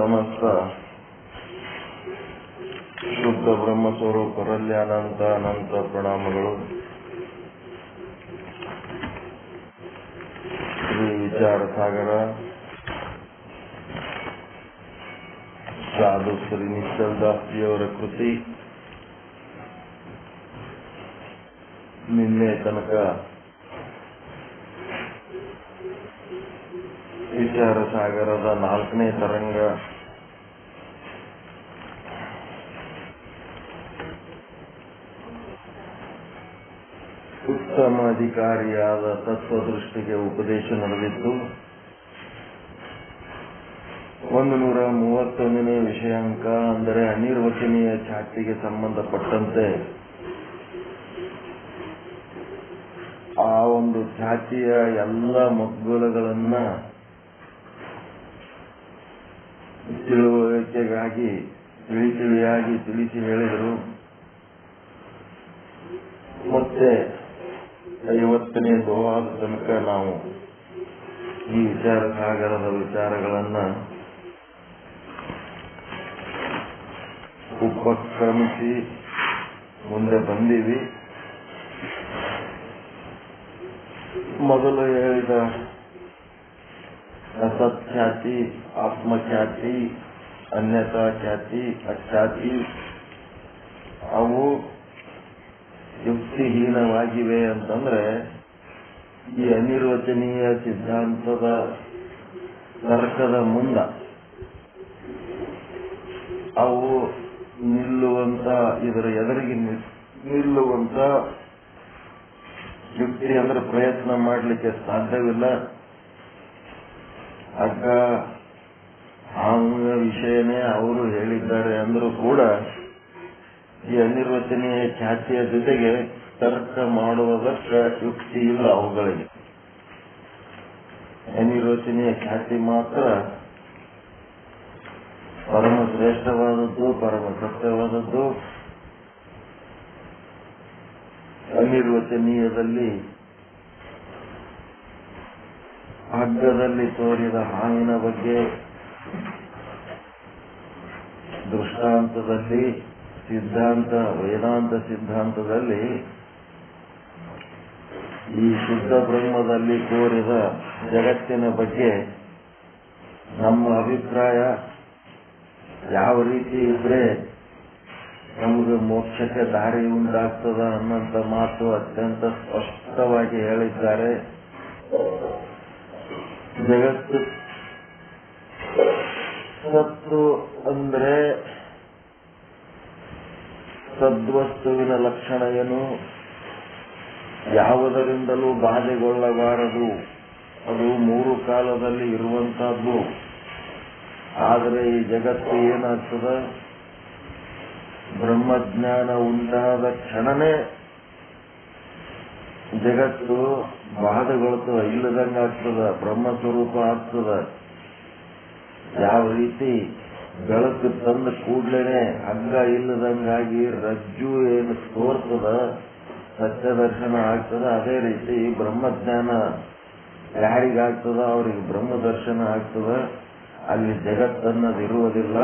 ಸಮಸ್ತ ಶುದ್ಧ ಬ್ರಹ್ಮ ಸ್ವರೂಪರಲ್ಲಿ ಅನಂತ ಅನಂತ ಪ್ರಣಾಮಗಳು. ಶ್ರೀ ವಿಚಾರ ಸಾಗರ ಸಾಧು ಶ್ರೀ ನಿಶ್ಚಲ್ ದಾಸ್ಜಿಯವರ ಕೃತಿ. ನಿನ್ನೆ ತನಕ ವಿಚಾರ ಸಾಗರದ 4ನೇ ತರಂಗ ಉತ್ತಮ ಅಧಿಕಾರಿಯಾದ ತತ್ವದೃಷ್ಟಿಗೆ ಉಪದೇಶ ನಡೆದಿತ್ತು. 131ನೇ ವಿಷಯಾಂಕ ಅಂದರೆ ಅನಿರ್ವಚನೀಯ ಖ್ಯಾತಿಗೆ ಸಂಬಂಧಪಟ್ಟಂತೆ ಆ ಒಂದು ಖ್ಯಾತಿಯ ಎಲ್ಲ ಮಗ್ಗುಲಗಳನ್ನ ತಿಳುವಳಿಕೆಗಾಗಿ ತಿಳಿಯಾಗಿ ತಿಳಿಸಿ ಹೇಳಿದರು. ಮತ್ತೆ 50ನೇ ದೋಹಾದ ತನಕ ನಾವು ಈ ವಿಚಾರ ಸಾಗರದ ವಿಚಾರಗಳನ್ನ ಉಪಕ್ರಮಿಸಿ ಮುಂದೆ ಬಂದೀವಿ. ಮೊದಲು ಹೇಳಿದ ಅಸತ್ಖ್ಯಾತಿ, ಆತ್ಮಖ್ಯಾತಿ, ಅನ್ಯತಾ ಖ್ಯಾತಿ, ಅಖ್ಯಾತಿ ಅವು ಯುಕ್ತಿಹೀನವಾಗಿವೆ ಅಂತಂದ್ರೆ ಈ ಅನಿರ್ವಚನೀಯ ಸಿದ್ಧಾಂತದ ತರ್ಕದ ಮುಂದ ಅವು ನಿಲ್ಲುವಂತ, ಇದರ ಎದುರಿಗೆ ನಿಲ್ಲುವಂತ ಯುಕ್ತಿ ಅಂದ್ರೆ ಪ್ರಯತ್ನ ಮಾಡಲಿಕ್ಕೆ ಸಾಧ್ಯವಿಲ್ಲ. ಆಗ ವಿಷಯನೇ ಅವರು ಹೇಳಿದ್ದಾರೆ ಅಂದ್ರೂ ಕೂಡ ಈ ಅನಿರ್ವಚನೀಯ ಖ್ಯಾತಿಯ ಜೊತೆಗೆ ತರ್ಕ ಮಾಡುವುದಕ್ಕೆ ಯುಕ್ತಿ ಇಲ್ಲ ಅವುಗಳಿಗೆ. ಅನಿರ್ವಚನೀಯ ಖ್ಯಾತಿ ಮಾತ್ರ ಪರಮ ಶ್ರೇಷ್ಠವಾದದ್ದು, ಪರಮ ಸತ್ಯವಾದದ್ದು. ಅನಿರ್ವಚನೀಯದಲ್ಲಿ ಹಗ್ಗದಲ್ಲಿ ತೋರಿದ ಹಾವಿನ ಬಗ್ಗೆ, ದೃಷ್ಟಾಂತದಲ್ಲಿ ಸಿದ್ಧಾಂತ, ವೇದಾಂತ ಸಿದ್ಧಾಂತದಲ್ಲಿ ಈ ಶುದ್ಧ ಬ್ರಹ್ಮದಲ್ಲಿ ತೋರಿದ ಜಗತ್ತಿನ ಬಗ್ಗೆ ನಮ್ಮ ಅಭಿಪ್ರಾಯ ಯಾವ ರೀತಿ ಇದ್ರೆ ನಮಗೆ ಮೋಕ್ಷಕ್ಕೆ ದಾರಿ ಉಂಟಾಗ್ತದ ಅನ್ನೋಂಥ ಮಾತು ಅತ್ಯಂತ ಸ್ಪಷ್ಟವಾಗಿ ಹೇಳಿದ್ದಾರೆ. ಜಗತ್ತು ಸತ್ತು ಅಂದ್ರೆ ಸದ್ವಸ್ತುವಿನ ಲಕ್ಷಣ ಏನು? ಯಾವುದರಿಂದಲೂ ಬಾಧೆಗೊಳ್ಳಬಾರದು. ಅದು 3 ಕಾಲದಲ್ಲಿ ಇರುವಂತಹದ್ದು. ಆದರೆ ಈ ಜಗತ್ತು ಏನಾಗ್ತದ? ಬ್ರಹ್ಮಜ್ಞಾನ ಉಂಟಾದ ಕ್ಷಣನೇ ಜಗತ್ತು ಬಾಧೆಗೊಳ್ತದ, ಇಲ್ಲದಂಗಾಗ್ತದ, ಬ್ರಹ್ಮಸ್ವರೂಪ ಆಗ್ತದ. ಯಾವ ರೀತಿ ಬೆಳಕು ತಂದ ಕೂಡ್ಲೇನೆ ಹಗ್ಗ ಇಲ್ಲದಂಗಾಗಿ ರಜ್ಜು ಏನು ತೋರ್ತದ, ಸತ್ಯ ದರ್ಶನ ಆಗ್ತದ. ಅದೇ ರೀತಿ ಬ್ರಹ್ಮಜ್ಞಾನ ಯಾರಿಗಾಗ್ತದ ಅವ್ರಿಗೆ ಬ್ರಹ್ಮ ದರ್ಶನ ಆಗ್ತದ. ಅಲ್ಲಿ ಜಗತ್ತನ್ನದಿರುವುದಿಲ್ಲ.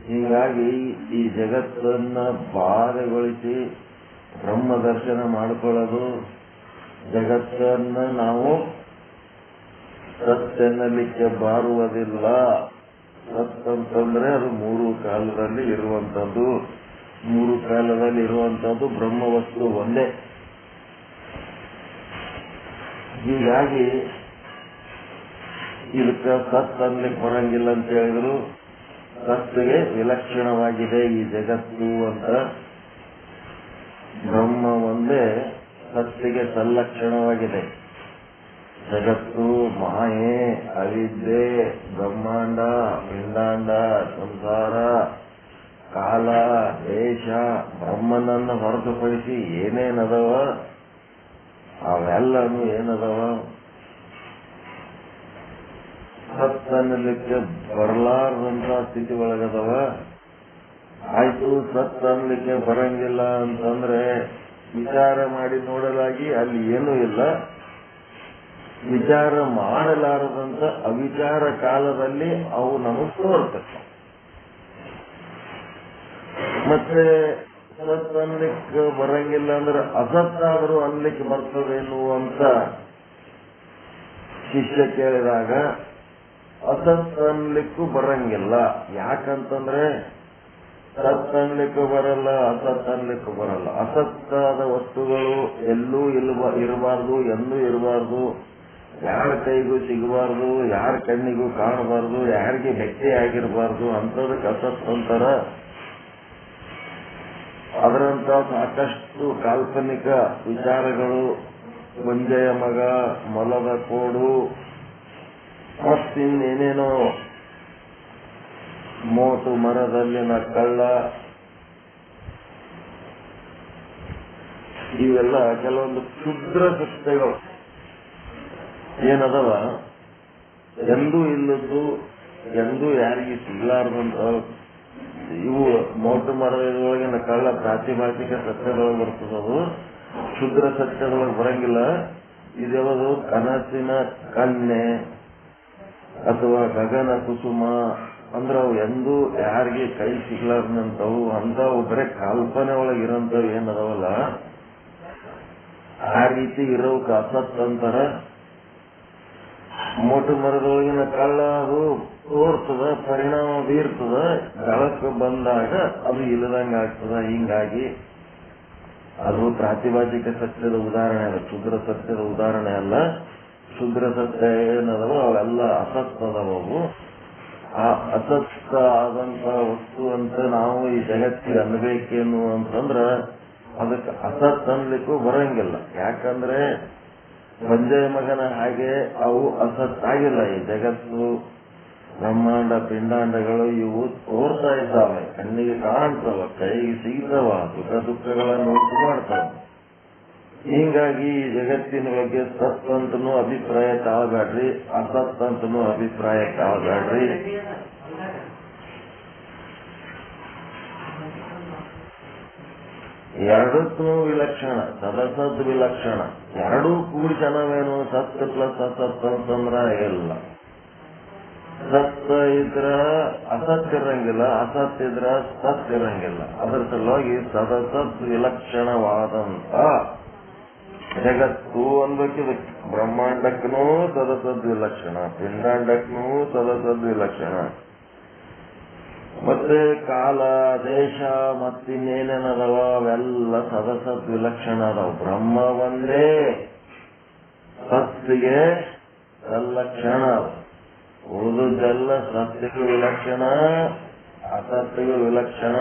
ಹೀಗಾಗಿ ಈ ಜಗತ್ತನ್ನ ಬಾಧೆಗೊಳಿಸಿ ಬ್ರಹ್ಮ ದರ್ಶನ ಮಾಡಿಕೊಳ್ಳೋದು, ಜಗತ್ತನ್ನ ನಾವು ಸತ್ತೆನ್ನಲಿಕ್ಕೆ ಬಾರುವುದಿಲ್ಲ. ಸತ್ತಂತಂದ್ರೆ ಅದು 3 ಕಾಲದಲ್ಲಿ ಇರುವಂತದ್ದು. 3 ಕಾಲದಲ್ಲಿ ಇರುವಂತದ್ದು ಬ್ರಹ್ಮವಸ್ತು ಒಂದೇ. ಹೀಗಾಗಿ ಇದಕ್ಕೆ ಸತ್ ಅನ್ಲಿಕ್ಕೆ ಬರಂಗಿಲ್ಲ ಅಂತ ಹೇಳಿದ್ರು. ಸತ್ತಿಗೆ ವಿಲಕ್ಷಣವಾಗಿದೆ ಈ ಜಗತ್ತು ಅಂತ. ಬ್ರಹ್ಮ ಒಂದೇ ಸತ್ತಿಗೆ ಸಲ್ಲಕ್ಷಣವಾಗಿದೆ. ಜಗತ್ತು ಮಾಯೆ, ಅವಿದ್ಯೆ, ಬ್ರಹ್ಮಾಂಡ, ಪಿಂಡಾಂಡ, ಸಂಸಾರ, ಕಾಲ, ದೇಶ, ಬ್ರಹ್ಮನನ್ನು ಹೊರತುಪಡಿಸಿ ಏನೇನದವ ಅವೆಲ್ಲನೂ ಏನದವ ಸತ್ತನ್ನಲಿಕ್ಕೆ ಬರಲಾರದಂತ ಸ್ಥಿತಿ ಒಳಗದವ. ಆಯ್ತು, ಸತ್ ಅನ್ಲಿಕ್ಕೆ ಬರಂಗಿಲ್ಲ ಅಂತಂದ್ರೆ ವಿಚಾರ ಮಾಡಿ ನೋಡಲಾಗಿ ಅಲ್ಲಿ ಏನೂ ಇಲ್ಲ. ವಿಚಾರ ಮಾಡಲಾರದಂತ ಅವಿಚಾರ ಕಾಲದಲ್ಲಿ ಅವು ನಮಗೆ ತೋರ್ತವೆ. ಮತ್ತೆ ಸತ್ ಅನ್ಲಿಕ್ಕೆ ಬರಂಗಿಲ್ಲ ಅಂದ್ರೆ ಅಸತ್ತಾದರೂ ಅನ್ಲಿಕ್ಕೆ ಬರ್ತದೇನು ಅಂತ ಶಿಷ್ಯ ಕೇಳಿದಾಗ ಅಸತ್ ಅನ್ಲಿಕ್ಕೂ ಬರಂಗಿಲ್ಲ. ಯಾಕಂತಂದ್ರೆ ಸತ್ ಅನ್ಲಿಕ್ಕೂ ಬರಲ್ಲ, ಅಸತ್ ಅನ್ಲಿಕ್ಕೂ ಬರಲ್ಲ. ಅಸತ್ತಾದ ವಸ್ತುಗಳು ಎಲ್ಲೂ ಇರಬಾರ್ದು, ಎಂದೂ ಇರಬಾರ್ದು, ಯಾರ ಕೈಗೂ ಸಿಗಬಾರ್ದು, ಯಾರ ಕಣ್ಣಿಗೂ ಕಾಣಬಾರ್ದು, ಯಾರಿಗೆ ಭೇಟಿ ಆಗಿರಬಾರ್ದು. ಅಂಥದಕ್ಕೆ ಅಸತ್ ಅಂತಾರ. ಅದರಂತ ಸಾಕಷ್ಟು ಕಾಲ್ಪನಿಕ ವಿಚಾರಗಳು, ಮಂಜೆಯ ಮಗ, ಮೊಲದ ಕೋಡು, ಮತ್ತಿನ್ನೇನೇನೋ, ಮೋಟು ಮರದಲ್ಲಿನ ಕಳ್ಳ, ಇವೆಲ್ಲ ಕೆಲವೊಂದು ಕ್ಷುದ್ರ ಸತ್ಯಗಳು ಏನದವ, ಎಂದೂ ಇಲ್ಲದ್ದು, ಎಂದೂ ಯಾರಿಗೆ ಸಿಗ್ಲಾರ್ದಂತ ಇವು ಮೋಟು ಮರದೊಳಗಿನ ಕಳ್ಳ ಪ್ರಾತಿಭಾಷಿಕ ಸತ್ಯದೊಳಗೆ ಬರ್ತದವು, ಕ್ಷುದ್ರ ಸತ್ಯದೊಳಗೆ ಬರಂಗಿಲ್ಲ. ಇದ್ಯಾವುದು ಕನಸಿನ ಕನ್ನೆ ಅಥವಾ ಗಗನ ಕುಸುಮ ಅಂದ್ರೆ ಅವು ಎಂದೂ ಯಾರಿಗೆ ಕೈ ಸಿಗ್ಲಾರ್ದಂತವು. ಅಂತವು ಬರೀ ಕಲ್ಪನೆ ಒಳಗಿರೋಂಥವು ಏನದವಲ್ಲ, ಆ ರೀತಿ ಇರೋಕೆ ಅಸತ್ ಅಂತಾರ. ಮೋಟು ಮರದೊಳಗಿನ ಕಳ್ಳ ಅದು ತೋರ್ತದ, ಪರಿಣಾಮ ಬೀರ್ತದ, ಗಳಕ್ಕೆ ಬಂದಾಗ ಅದು ಇಲ್ಲದಂಗ ಆಗ್ತದ. ಹಿಂಗಾಗಿ ಅದು ಪ್ರಾತಿಭಾಷಿಕ ಸತ್ಯದ ಉದಾಹರಣೆ ಅಲ್ಲ, ಕ್ಷುದ್ರ ಸತ್ಯದ ಉದಾಹರಣೆ ಅಲ್ಲ. ಕ್ಷುದ್ರ ಸತ್ಯ ಏನದವ ಅವೆಲ್ಲ ಅಸತ್ ಅದಾವು. ಆ ಅಸತ್ ಆದಂತ ವಸ್ತು ಅಂತ ನಾವು ಈ ಜಗತ್ತಿಗೆ ಅನ್ಬೇಕೇನು ಅಂತಂದ್ರ ಅದಕ್ಕೆ ಅಸತ್ ಅನ್ಲಿಕ್ಕೂ ಬರಂಗಿಲ್ಲ. ಯಾಕಂದ್ರೆ ಮಂಜೆಯ ಮಗನ ಹಾಗೆ ಅವು ಅಸತ್ ಆಗಿಲ್ಲ. ಈ ಜಗತ್ತು, ಬ್ರಹ್ಮಾಂಡ, ಪಿಂಡಾಂಡಗಳು ಇವು ತೋರ್ತಾ ಇದ್ದಾವೆ, ಕಣ್ಣಿಗೆ ಕಾಣ್ತವ, ಕೈಗೆ ಸಿಗ್ತವ, ಸುಖ ದುಃಖಗಳನ್ನು ಉಂಟು ಮಾಡ್ತಾವ. ಹೀಗಾಗಿ ಈ ಜಗತ್ತಿನ ಬಗ್ಗೆ ಸತ್ ಅಂತನೂ ಅಭಿಪ್ರಾಯ ತಾಳಬೇಡ್ರಿ, ಅಸತ್ ಅಂತನೂ ಅಭಿಪ್ರಾಯ ತಾಳಬೇಡ್ರಿ. ಎರಡಕ್ಕೂ ವಿಲಕ್ಷಣ, ಸದಸದ್ ವಿಲಕ್ಷಣ. ಎರಡೂ ಕೂಡಿ ಜನವೇನು, ಸತ್ ಪ್ಲಸ್ ಅಸತ್ ಅಂತಂದ್ರ ಇಲ್ಲ. ಸತ್ ಇದ್ರ ಅಸತ್ ಇರಂಗಿಲ್ಲ, ಅಸತ್ ಇದ್ರ ಸತ್ ಇರಂಗಿಲ್ಲ. ಅದರ ಸಲುವಾಗಿ ಸದಸದ್ ವಿಲಕ್ಷಣವಾದಂತ ಜಗತ್ತು ಅನ್ಬೇಕಿದೆ. ಬ್ರಹ್ಮಾಂಡಕ್ಕೂ ಸದಸದ್ ವಿಲಕ್ಷಣ, ಪಿಂಡಾಂಡಕ್ಕೂ ಸದಸದ್ ವಿಲಕ್ಷಣ. ಮತ್ತೆ ಕಾಲ, ದೇಶ, ಮತ್ತಿನ್ನೇನೇನದವ ಅವೆಲ್ಲ ಸದಸದ್ ವಿಲಕ್ಷಣ ಅದಾವ. ಬ್ರಹ್ಮ ಒಂದೇ ಸತ್ತಿಗೆ ಸಲ್ಲಕ್ಷಣ, ಉಳಿದೆಲ್ಲ ಸತ್ಯಗೂ ವಿಲಕ್ಷಣ, ಅಸತ್ಯಗೂ ವಿಲಕ್ಷಣ.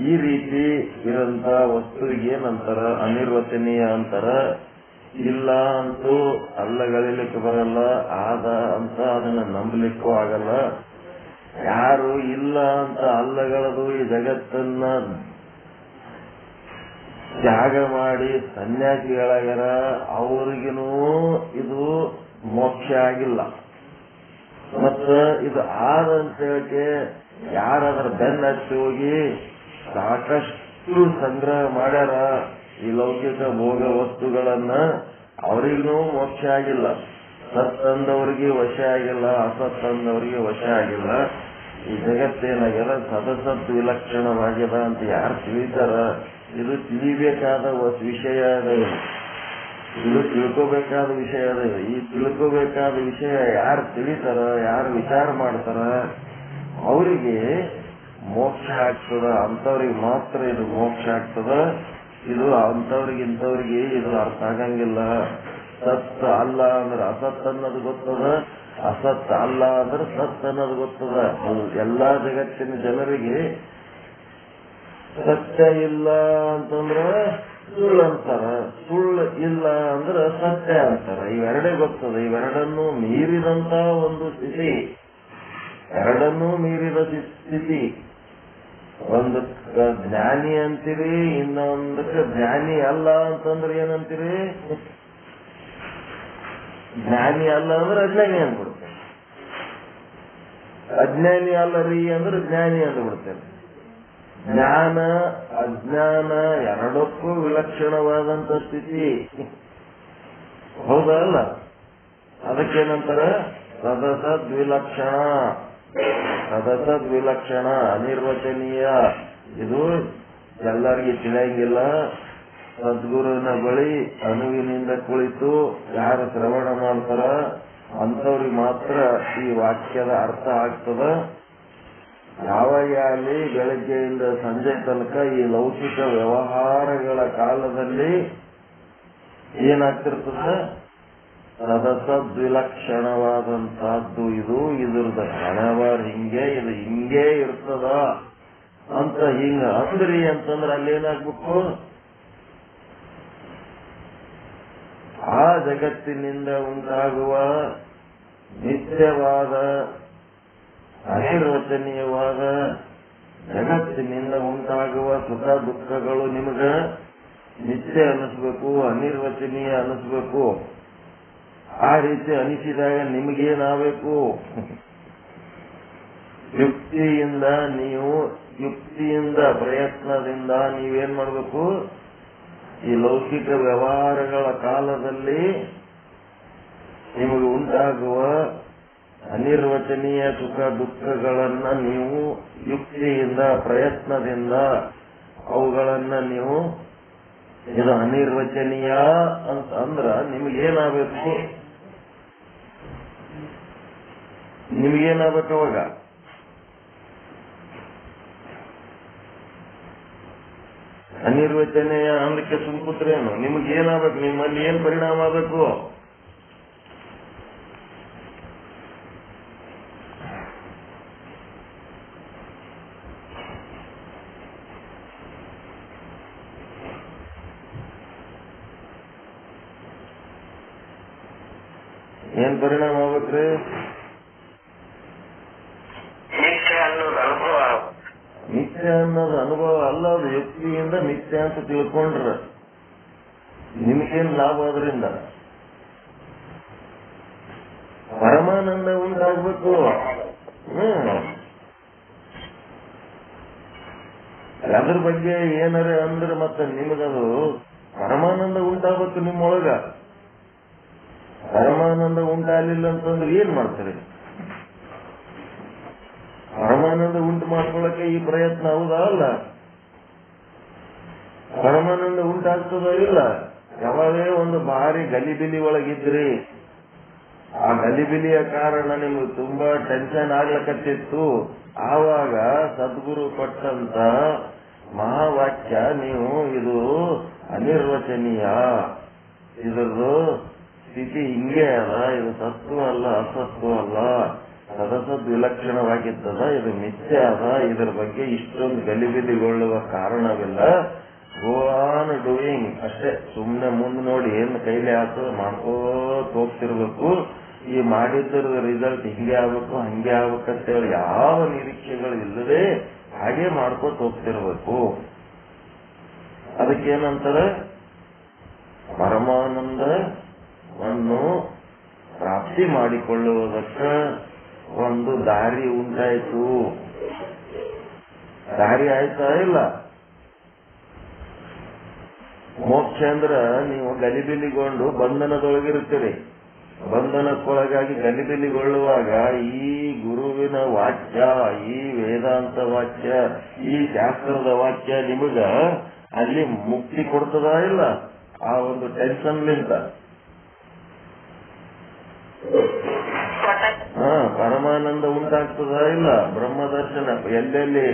ಈ ರೀತಿ ಇರಂತ ವಸ್ತುವಿಗೆ ಏನಂತಾರ, ಅನಿರ್ವಚನೀಯ ಅಂತಾರ. ಇಲ್ಲ ಅಂತೂ ಅಲ್ಲಗಳಿಲಿಕ್ಕೆ ಬರಲ್ಲ, ಆದ ಅಂತ ಅದನ್ನ ನಂಬಲಿಕ್ಕೂ ಆಗಲ್ಲ. ಯಾರು ಇಲ್ಲ ಅಂತ ಅಲ್ಲಗಳದು ಈ ಜಗತ್ತನ್ನ ತ್ಯಾಗ ಮಾಡಿ ಸನ್ಯಾಸಿಗಳಾಗ್ಯಾರ, ಅವ್ರಿಗೂ ಇದು ಮೋಕ್ಷ ಆಗಿಲ್ಲ. ಮತ್ತ ಇದು ಆದಂತ ಹೇಳಿಕೆ ಯಾರಾದ್ರ ಬೆನ್ನ ಹಚ್ಚಿ ಹೋಗಿ ಸಾಕಷ್ಟು ಸಂಗ್ರಹ ಮಾಡ್ಯಾರ ಈ ಲೌಕಿಕ ಭೋಗ ವಸ್ತುಗಳನ್ನ, ಅವರಿಗೂ ಮೋಕ್ಷ ಆಗಿಲ್ಲ. ಸತ್ ಅಂದವರಿಗೆ ವಶ ಆಗಿಲ್ಲ, ಅಸತ್ ಅಂದವರಿಗೆ ವಶ ಆಗಿಲ್ಲ. ಈ ಜಗತ್ತೇನಾಗ್ಯದ ಸದಸತ್ ವಿಲಕ್ಷಣವಾಗ್ಯದ ಅಂತ ಯಾರು ತಿಳಿತಾರ, ಇದು ತಿಳಿಬೇಕಾದ ವಿಷಯ ಅದ, ಇದು ತಿಳ್ಕೋಬೇಕಾದ ವಿಷಯ ಅದ. ಈ ತಿಳ್ಕೋಬೇಕಾದ ವಿಷಯ ಯಾರು ತಿಳಿತಾರ, ಯಾರು ವಿಚಾರ ಮಾಡ್ತಾರ, ಅವರಿಗೆ ಮೋಕ್ಷ ಆಗ್ತದ. ಅಂತವ್ರಿಗೆ ಮಾತ್ರ ಇದು ಮೋಕ್ಷ ಆಗ್ತದ. ಇದು ಅಂತವ್ರಿಗೆ ಇಂಥವ್ರಿಗೆ ಇದು ಅರ್ಥ ಆಗಂಗಿಲ್ಲ. ಸತ್ ಅಲ್ಲ ಅಂದ್ರೆ ಅಸತ್ ಅನ್ನೋದು ಗೊತ್ತದ, ಅಸತ್ ಅಲ್ಲ ಅಂದ್ರೆ ಸತ್ ಅನ್ನೋದು ಗೊತ್ತದ. ಎಲ್ಲಾ ಜಗತ್ತಿನ ಜನರಿಗೆ ಸತ್ಯ ಇಲ್ಲ ಅಂತಂದ್ರ ಸುಳ್ಳು ಅಂತಾರ, ಸುಳ್ಳು ಇಲ್ಲ ಅಂದ್ರೆ ಸತ್ಯ ಅಂತಾರ. ಇವೆರಡೇ ಗೊತ್ತದ. ಇವೆರಡನ್ನು ಮೀರಿದಂತ ಒಂದು ಸ್ಥಿತಿ, ಎರಡನ್ನೂ ಮೀರಿದ ಸ್ಥಿತಿ. ಒಂದಕ್ಕೆ ಜ್ಞಾನಿ ಅಂತೀರಿ, ಇನ್ನೊಂದಕ್ಕೆ ಜ್ಞಾನಿ ಅಲ್ಲ ಅಂತಂದ್ರೆ ಏನಂತೀರಿ? ಜ್ಞಾನಿ ಅಲ್ಲ ಅಂದ್ರೆ ಅಜ್ಞಾನಿ ಅಂದ್ಬಿಡ್ತೇನೆ, ಅಜ್ಞಾನಿ ಅಲ್ಲ ರೀ ಅಂದ್ರೆ ಜ್ಞಾನಿ ಅಂದ್ಬಿಡ್ತೇನೆ. ಜ್ಞಾನ ಅಜ್ಞಾನ ಎರಡಕ್ಕೂ ವಿಲಕ್ಷಣವಾದಂತ ಸ್ಥಿತಿ, ಹೌದಲ್ಲ? ಅದಕ್ಕೇನಂತಾರ ಸದಸದ್ವಿಲಕ್ಷಣ. ಸದಸದ್ವಿಲಕ್ಷಣ ಅನಿರ್ವಚನೀಯ. ಇದು ಎಲ್ಲರಿಗೂ ತಿಳಿಯಂಗಿಲ್ಲ. ಸದ್ಗುರುವಿನ ಬಳಿ ಅನುವಿನಿಂದ ಕುಳಿತು ಯಾರು ಶ್ರವಣ ಮಾಡ್ತಾರ ಅಂತವ್ರಿಗೆ ಮಾತ್ರ ಈ ವಾಕ್ಯದ ಅರ್ಥ ಆಗ್ತದ. ಯಾವಾಗ ಅಲ್ಲಿ ಬೆಳಗ್ಗೆಯಿಂದ ಸಂಜೆ ತನಕ ಈ ಲೌಕಿಕ ವ್ಯವಹಾರಗಳ ಕಾಲದಲ್ಲಿ ಏನಾಗ್ತಿರ್ತದ, ಸದಸದ್ವಿಲಕ್ಷಣವಾದಂತಹದ್ದು ಇದು. ಇದ್ರದ್ದು ಹಣವಾರ ಹಿಂಗೆ, ಇದು ಹಿಂಗೇ ಇರ್ತದ ಅಂತ ಹಿಂಗ ಅಂದ್ರಿ ಅಂತಂದ್ರೆ ಅಲ್ಲೇನಾಗ್ಬೇಕು, ಆ ಜಗತ್ತಿನಿಂದ ಉಂಟಾಗುವ ನಿತ್ಯವಾದ ಅನಿರ್ವಚನೀಯವಾದ ಜಗತ್ತಿನಿಂದ ಉಂಟಾಗುವ ಸುಖ ದುಃಖಗಳು ನಿಮಗ ನಿತ್ಯ ಅನಿಸ್ಬೇಕು, ಅನಿರ್ವಚನೀಯ ಅನಿಸ್ಬೇಕು. ಆ ರೀತಿ ಅನಿಸಿದಾಗ ನಿಮಗೇನಾಗಬೇಕು, ಯುಕ್ತಿಯಿಂದ ಪ್ರಯತ್ನದಿಂದ ನೀವೇನ್ ಮಾಡಬೇಕು, ಈ ಲೌಕಿಕ ವ್ಯವಹಾರಗಳ ಕಾಲದಲ್ಲಿ ನಿಮಗೆ ಉಂಟಾಗುವ ಅನಿರ್ವಚನೀಯ ಸುಖ ದುಃಖಗಳನ್ನ ನೀವು ಯುಕ್ತಿಯಿಂದ ಪ್ರಯತ್ನದಿಂದ ಅವುಗಳನ್ನ ನೀವು ಇದು ಅನಿರ್ವಚನೀಯ ಅಂತ ಅಂದ್ರ ನಿಮಗೇನಾಗಬೇಕು, ಅವಾಗ ಅನಿರ್ವಚನೀಯ ಅಂದಕ್ಕೆ ಸುಮ್ಕುತ್ರೇನು, ನಿಮಗೇನಾಗಬೇಕು, ನಿಮ್ಮಲ್ಲಿ ಏನ್ ಪರಿಣಾಮ ಆಗಬೇಕು, ಏನ್ ಪರಿಣಾಮ ಆಗ್ಬೇಕ್ರಿ, ಮಿಥ್ಯ ಅನ್ನೋದು ಅನುಭವ ಅಲ್ಲ. ಅದು ಯುಕ್ತಿಯಿಂದ ಮಿಥ್ಯ ಅಂತ ತಿಳ್ಕೊಂಡ್ರ ನಿಮಗೇನ್ ಲಾಭ? ಅದರಿಂದ ಪರಮಾನಂದ ಉಂಟಾಗ್ಬೇಕು. ಅದ್ರ ಬಗ್ಗೆ ಏನಾರ ಅಂದ್ರೆ ಮತ್ತೆ ನಿಮಗದು ಪರಮಾನಂದ ಉಂಟಾಗ್ಬೇಕು. ನಿಮ್ಮೊಳಗ ಪರಮಾನಂದ ಉಂಟಾಗಲಿಲ್ಲ ಅಂತಂದ್ರೆ ಏನ್ ಮಾಡ್ತಾರೆ? ಪರಮಾನಂದ ಉಂಟು ಮಾಡ್ಕೊಳ್ಳಕ್ಕೆ ಈ ಪ್ರಯತ್ನ ಹೌದಾ ಅಲ್ಲ? ಪರಮಾನಂದ ಉಂಟಾಗ್ತದೋ ಇಲ್ಲ? ಯಾವಾಗೇ ಒಂದು ಭಾರಿ ಗಲಿಬಿಲಿ ಒಳಗಿದ್ರಿ, ಆ ಗಲಿಬಿಲಿಯ ಕಾರಣ ನಿಮ್ಗೆ ತುಂಬಾ ಟೆನ್ಷನ್ ಆಗ್ಲಕತ್ತಿತ್ತು, ಆವಾಗ ಸದ್ಗುರು ಕೊಟ್ಟಂತ ಮಹಾವಾಕ್ಯ ನೀವು ಇದು ಅನಿರ್ವಚನೀಯ, ಇದ್ರದ್ದು ಸ್ಥಿತಿ ಹಿಂಗೆ ಅದ, ಇದು ಸತ್ವ ಅಲ್ಲ, ಅಸತ್ವ ಅಲ್ಲ, ಸದಸದ್ವಿಲಕ್ಷಣವಾಗಿದ್ದದ, ಇದು ಮಿಥ್ಯ ಅದ, ಇದರ ಬಗ್ಗೆ ಇಷ್ಟೊಂದು ಗಲಿಬಿಲಿಗೊಳ್ಳುವ ಕಾರಣವಿಲ್ಲ. ಗೋ ಆನ್ ಡೂಯಿಂಗ್ ಅಷ್ಟೇ. ಸುಮ್ನೆ ಮುಂದೆ ನೋಡಿ ಏನ್ ಕೈಲಿ ಆಗ್ತದೆ ಮಾಡ್ಕೋತ ಹೋಗ್ತಿರ್ಬೇಕು. ಈ ಮಾಡಿದ್ರ ರಿಸಲ್ಟ್ ಹಿಂಗೆ ಆಗ್ಬೇಕು ಹಂಗೆ ಆಗ್ಬೇಕಂತೇಳಿ ಯಾವ ನಿರೀಕ್ಷೆಗಳು ಇಲ್ಲದೆ ಹಾಗೆ ಮಾಡ್ಕೋತ ಹೋಗ್ತಿರ್ಬೇಕು. ಅದಕ್ಕೇನಂತಾರೆ, ಪರಮಾನಂದವನ್ನು ಪ್ರಾಪ್ತಿ ಮಾಡಿಕೊಳ್ಳುವುದಕ್ಕ ಒಂದು ದಾರಿ ಉಂಟಾಯ್ತು. ದಾರಿ ಆಯ್ತಾ ಇಲ್ಲ? ಮೋಕ್ಷ ಅಂದ್ರ ನೀವು ಗಲಿಬಿಲಿಗೊಂಡು ಬಂಧನದೊಳಗಿರುತ್ತೀರಿ. ಬಂಧನಕ್ಕೊಳಗಾಗಿ ಗಲಿಬಿಲಿಗೊಳ್ಳುವಾಗ ಈ ಗುರುವಿನ ವಾಕ್ಯ, ಈ ವೇದಾಂತ ವಾಕ್ಯ, ಈ ಶಾಸ್ತ್ರದ ವಾಕ್ಯ ನಿಮಗ ಅಲ್ಲಿ ಮುಕ್ತಿ ಕೊಡ್ತದ ಇಲ್ಲ? ಆ ಒಂದು ಟೆನ್ಷನ್ಲಿಂದ ಪರಮಾನಂದ ಉಂಟಾಗ್ತದ ಇಲ್ಲ? ಬ್ರಹ್ಮದರ್ಶನ ಎಲ್ಲೆಲ್ಲಿ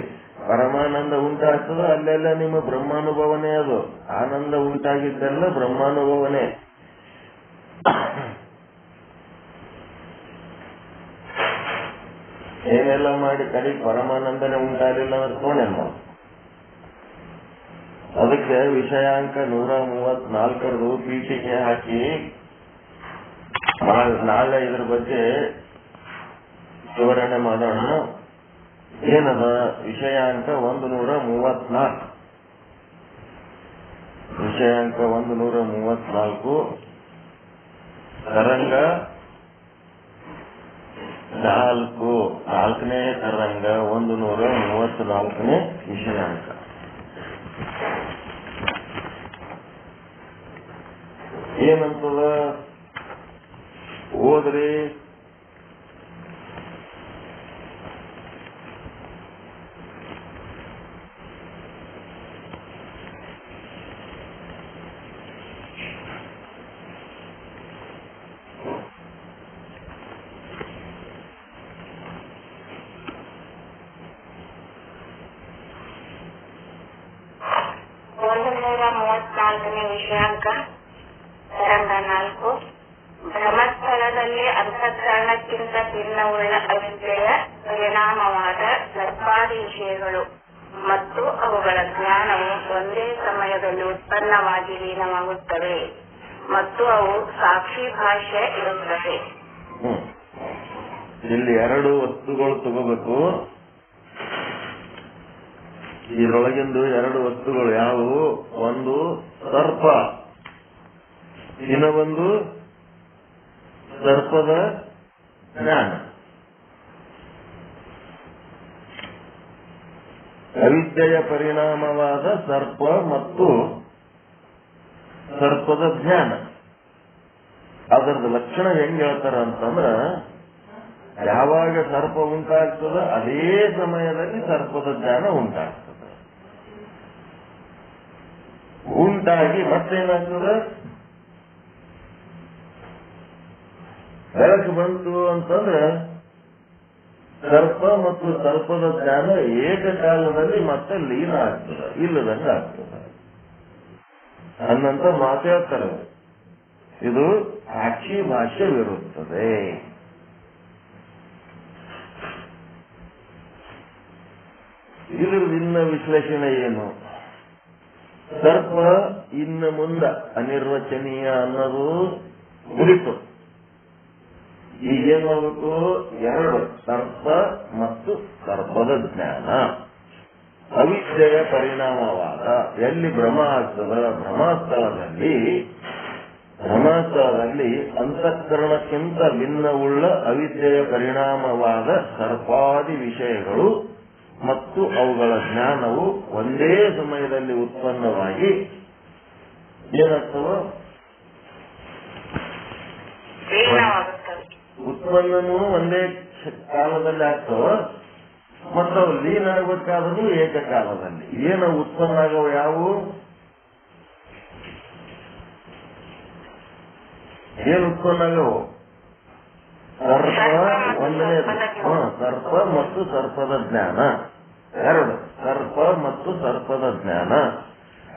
ಪರಮಾನಂದ ಉಂಟಾಗ್ತದ ಅಲ್ಲೆಲ್ಲ ನಿಮ್ಮ ಬ್ರಹ್ಮಾನುಭವನೇ. ಅದು ಆನಂದ ಉಂಟಾಗಿದ್ದೆಲ್ಲ ಬ್ರಹ್ಮಾನುಭವನೇ. ಏನೆಲ್ಲ ಮಾಡಿ ಕಡೆ ಪರಮಾನಂದನೇ ಉಂಟಾಗಲಿಲ್ಲ ಅಂದ್ರೆ ತೋಣೆಲ್ಲ. ಅದಕ್ಕೆ ವಿಷಯಾಂಕ 134 ಪೀಠಿಗೆ ಹಾಕಿ ನಾಳೆ ಇದ್ರ ಬಗ್ಗೆ ವಿವರಣೆ ಮಾಡೋಣ. ಏನದ ವಿಷಯಾಂಕ 134? ವಿಷಯಾಂಕ 134 ತರಂಗ 4ನೇ ತರಂಗ 134ನೇ ವಿಷಯಾಂಕ. ಏನಂತದ? ಹೋದ್ರಿ ವಿಷಯಾಂಕ ತರಂಗ 4 ಬ್ರಹ್ಮಸ್ಥಳದಲ್ಲಿ ಅಂತಃಕರಣಕ್ಕಿಂತ ಭಿನ್ನವುಳ್ಳ ಅವಿದ್ಯೆಯ ಪರಿಣಾಮವಾದ ಸರ್ಪಾದಿ ವಿಷಯಗಳು ಮತ್ತು ಅವುಗಳ ಜ್ಞಾನವು ಒಂದೇ ಸಮಯದಲ್ಲಿ ಉತ್ಪನ್ನವಾಗಿ ಲೀನವಾಗುತ್ತವೆ ಮತ್ತು ಅವು ಸಾಕ್ಷಿ ಭಾಷ್ಯ ಇರುತ್ತವೆ. ಇಲ್ಲಿ 2 ವಸ್ತುಗಳು ತಗೋಬೇಕು. ಇದರೊಳಗಿಂದು 2 ವಸ್ತುಗಳು ಯಾವುವು? ಒಂದು ಸರ್ಪ, ಇನ್ನೊಂದು ಸರ್ಪದ ಜ್ಞಾನ. ಅವಿದ್ಯೆಯ ಪರಿಣಾಮವಾದ ಸರ್ಪ ಮತ್ತು ಸರ್ಪದ ಜ್ಞಾನ. ಅದರದ ಲಕ್ಷಣ ಹೆಂಗ್ ಹೇಳ್ತಾರ ಅಂತಂದ್ರ, ಯಾವಾಗ ಸರ್ಪ ಉಂಟಾಗ್ತದ ಅದೇ ಸಮಯದಲ್ಲಿ ಸರ್ಪದ ಜ್ಞಾನ ಉಂಟಾಗ್ತದೆ. ಉಂಟಾಗಿ ಮತ್ತೇನಾಗ್ತದ? ಬೆಳಕು ಬಂತು ಅಂತಂದ್ರೆ ಸರ್ಪ ಮತ್ತು ಸರ್ಪದ ಜ್ಞಾನ ಏಕಕಾಲದಲ್ಲಿ ಮತ್ತೆ ಲೀನ ಆಗ್ತದೆ, ಇಲ್ಲದಂಗ ಆಗ್ತದೆ ಅನ್ನಂತ ಮಾತು ಹೇಳ್ತಾರೆ. ಇದು ಸಾಕ್ಷಿ ಭಾಷ್ಯವಿರುತ್ತದೆ. ಇನ್ನ ವಿಶ್ಲೇಷಣೆ ಏನು? ಸರ್ಪ ಇನ್ನು ಮುಂದ ಅನಿರ್ವಚನೀಯ ಅನ್ನೋದು ಮುಗಿತು. ಈಗೇನ್ ಮಾಡಬೇಕು? 2 ಸರ್ಪ ಮತ್ತು ಸರ್ಪದ ಜ್ಞಾನ. ಅವಿದ್ಯೆಯ ಪರಿಣಾಮವಾದ ಎಲ್ಲಿ ಭ್ರಮ ಆಗ್ತದ, ಭ್ರಮಸ್ಥಳದಲ್ಲಿ ಅಂತಃಕರಣಕ್ಕಿಂತ ಭಿನ್ನವುಳ್ಳ ಅವಿದ್ಯೆಯ ಪರಿಣಾಮವಾದ ಸರ್ಪಾದಿ ವಿಷಯಗಳು ಮತ್ತು ಅವುಗಳ ಜ್ಞಾನವು ಒಂದೇ ಸಮಯದಲ್ಲಿ ಉತ್ಪನ್ನವಾಗಿ ಏನಾಗ್ತವ? ಉತ್ಪನ್ನನೂ ಒಂದೇ ಕಾಲದಲ್ಲಿ ಆಗ್ತವ ಮತ್ತು ಅವು ಲೀನ ಆಗಬೇಕಾದ್ರೂ ಏಕಕಾಲದಲ್ಲಿ. ಏನು ಉತ್ಪನ್ನ ಆಗವ? ಯಾವುವು? ಏನು ಉತ್ಪನ್ನ ಆಗವು? ಸರ್ಪ ಒಂದನೇ, ಸರ್ಪ ಮತ್ತು ಸರ್ಪದ ಜ್ಞಾನ. 2 ಸರ್ಪ ಮತ್ತು ಸರ್ಪದ ಜ್ಞಾನ.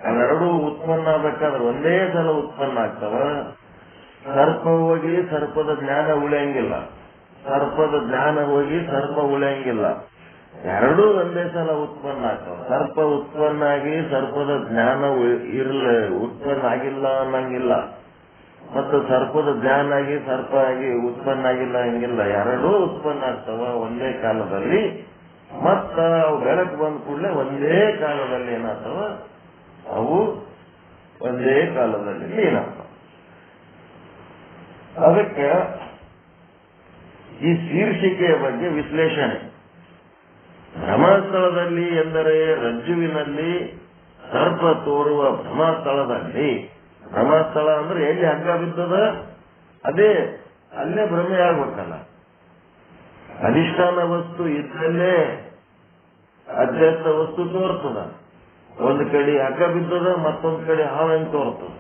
ಅವೆರಡೂ ಉತ್ಪನ್ನ ಆಗಬೇಕಾದ್ರೆ ಒಂದೇ ಸಲ ಉತ್ಪನ್ನ ಆಗ್ತವ. ಸರ್ಪ ಹೋಗಿ ಸರ್ಪದ ಜ್ಞಾನ ಉಳಿಯಂಗಿಲ್ಲ, ಸರ್ಪದ ಜ್ಞಾನ ಹೋಗಿ ಸರ್ಪ ಉಳಿಯಂಗಿಲ್ಲ. ಎರಡೂ ಒಂದೇ ಸಲ ಉತ್ಪನ್ನ ಆಗ್ತವ. ಸರ್ಪ ಉತ್ಪನ್ನ ಆಗಿ ಸರ್ಪದ ಜ್ಞಾನ ಉತ್ಪನ್ನ ಆಗಿಲ್ಲ ಅನ್ನಂಗಿಲ್ಲ, ಮತ್ತು ಸರ್ಪದ ಜ್ಞಾನ ಆಗಿ ಸರ್ಪ ಆಗಿ ಉತ್ಪನ್ನ ಆಗಿಲ್ಲ ಹಂಗಿಲ್ಲ. ಎರಡೂ ಉತ್ಪನ್ನ ಆಗ್ತವ ಒಂದೇ ಕಾಲದಲ್ಲಿ. ಮತ್ತ ಅವು ಬೆಳಕು ಬಂದ ಕೂಡಲೇ ಒಂದೇ ಕಾಲದಲ್ಲಿ ಏನಾಗ್ತವ? ಅವು ಒಂದೇ ಕಾಲದಲ್ಲಿ ಏನಾಗ್ತವ. ಅದಕ್ಕೆ ಈ ಶೀರ್ಷಿಕೆಯ ಬಗ್ಗೆ ವಿಶ್ಲೇಷಣೆ. ಭ್ರಮಸ್ಥಳದಲ್ಲಿ ಎಂದರೆ ರಜ್ಜುವಿನಲ್ಲಿ ಸರ್ಪ ತೋರುವ ಭ್ರಮಸ್ಥಳದಲ್ಲಿ. ಭ್ರಮಸ್ಥಳ ಅಂದ್ರೆ ಎಲ್ಲಿ ಹಗ್ಗ ಬಿದ್ದದ ಅಲ್ಲೇ ಭ್ರಮೆ ಆಗ್ಬೇಕಲ್ಲ. ಅಧಿಷ್ಠಾನ ವಸ್ತು ಇದ್ದಲ್ಲೇ ಅಧ್ಯಸ್ಥ ವಸ್ತು ತೋರ್ತದ. ಒಂದು ಕಡೆ ಹಗ್ಗ ಬಿದ್ದದ, ಮತ್ತೊಂದು ಕಡೆ ಹಾವೆಂಗ್ ತೋರ್ತದ.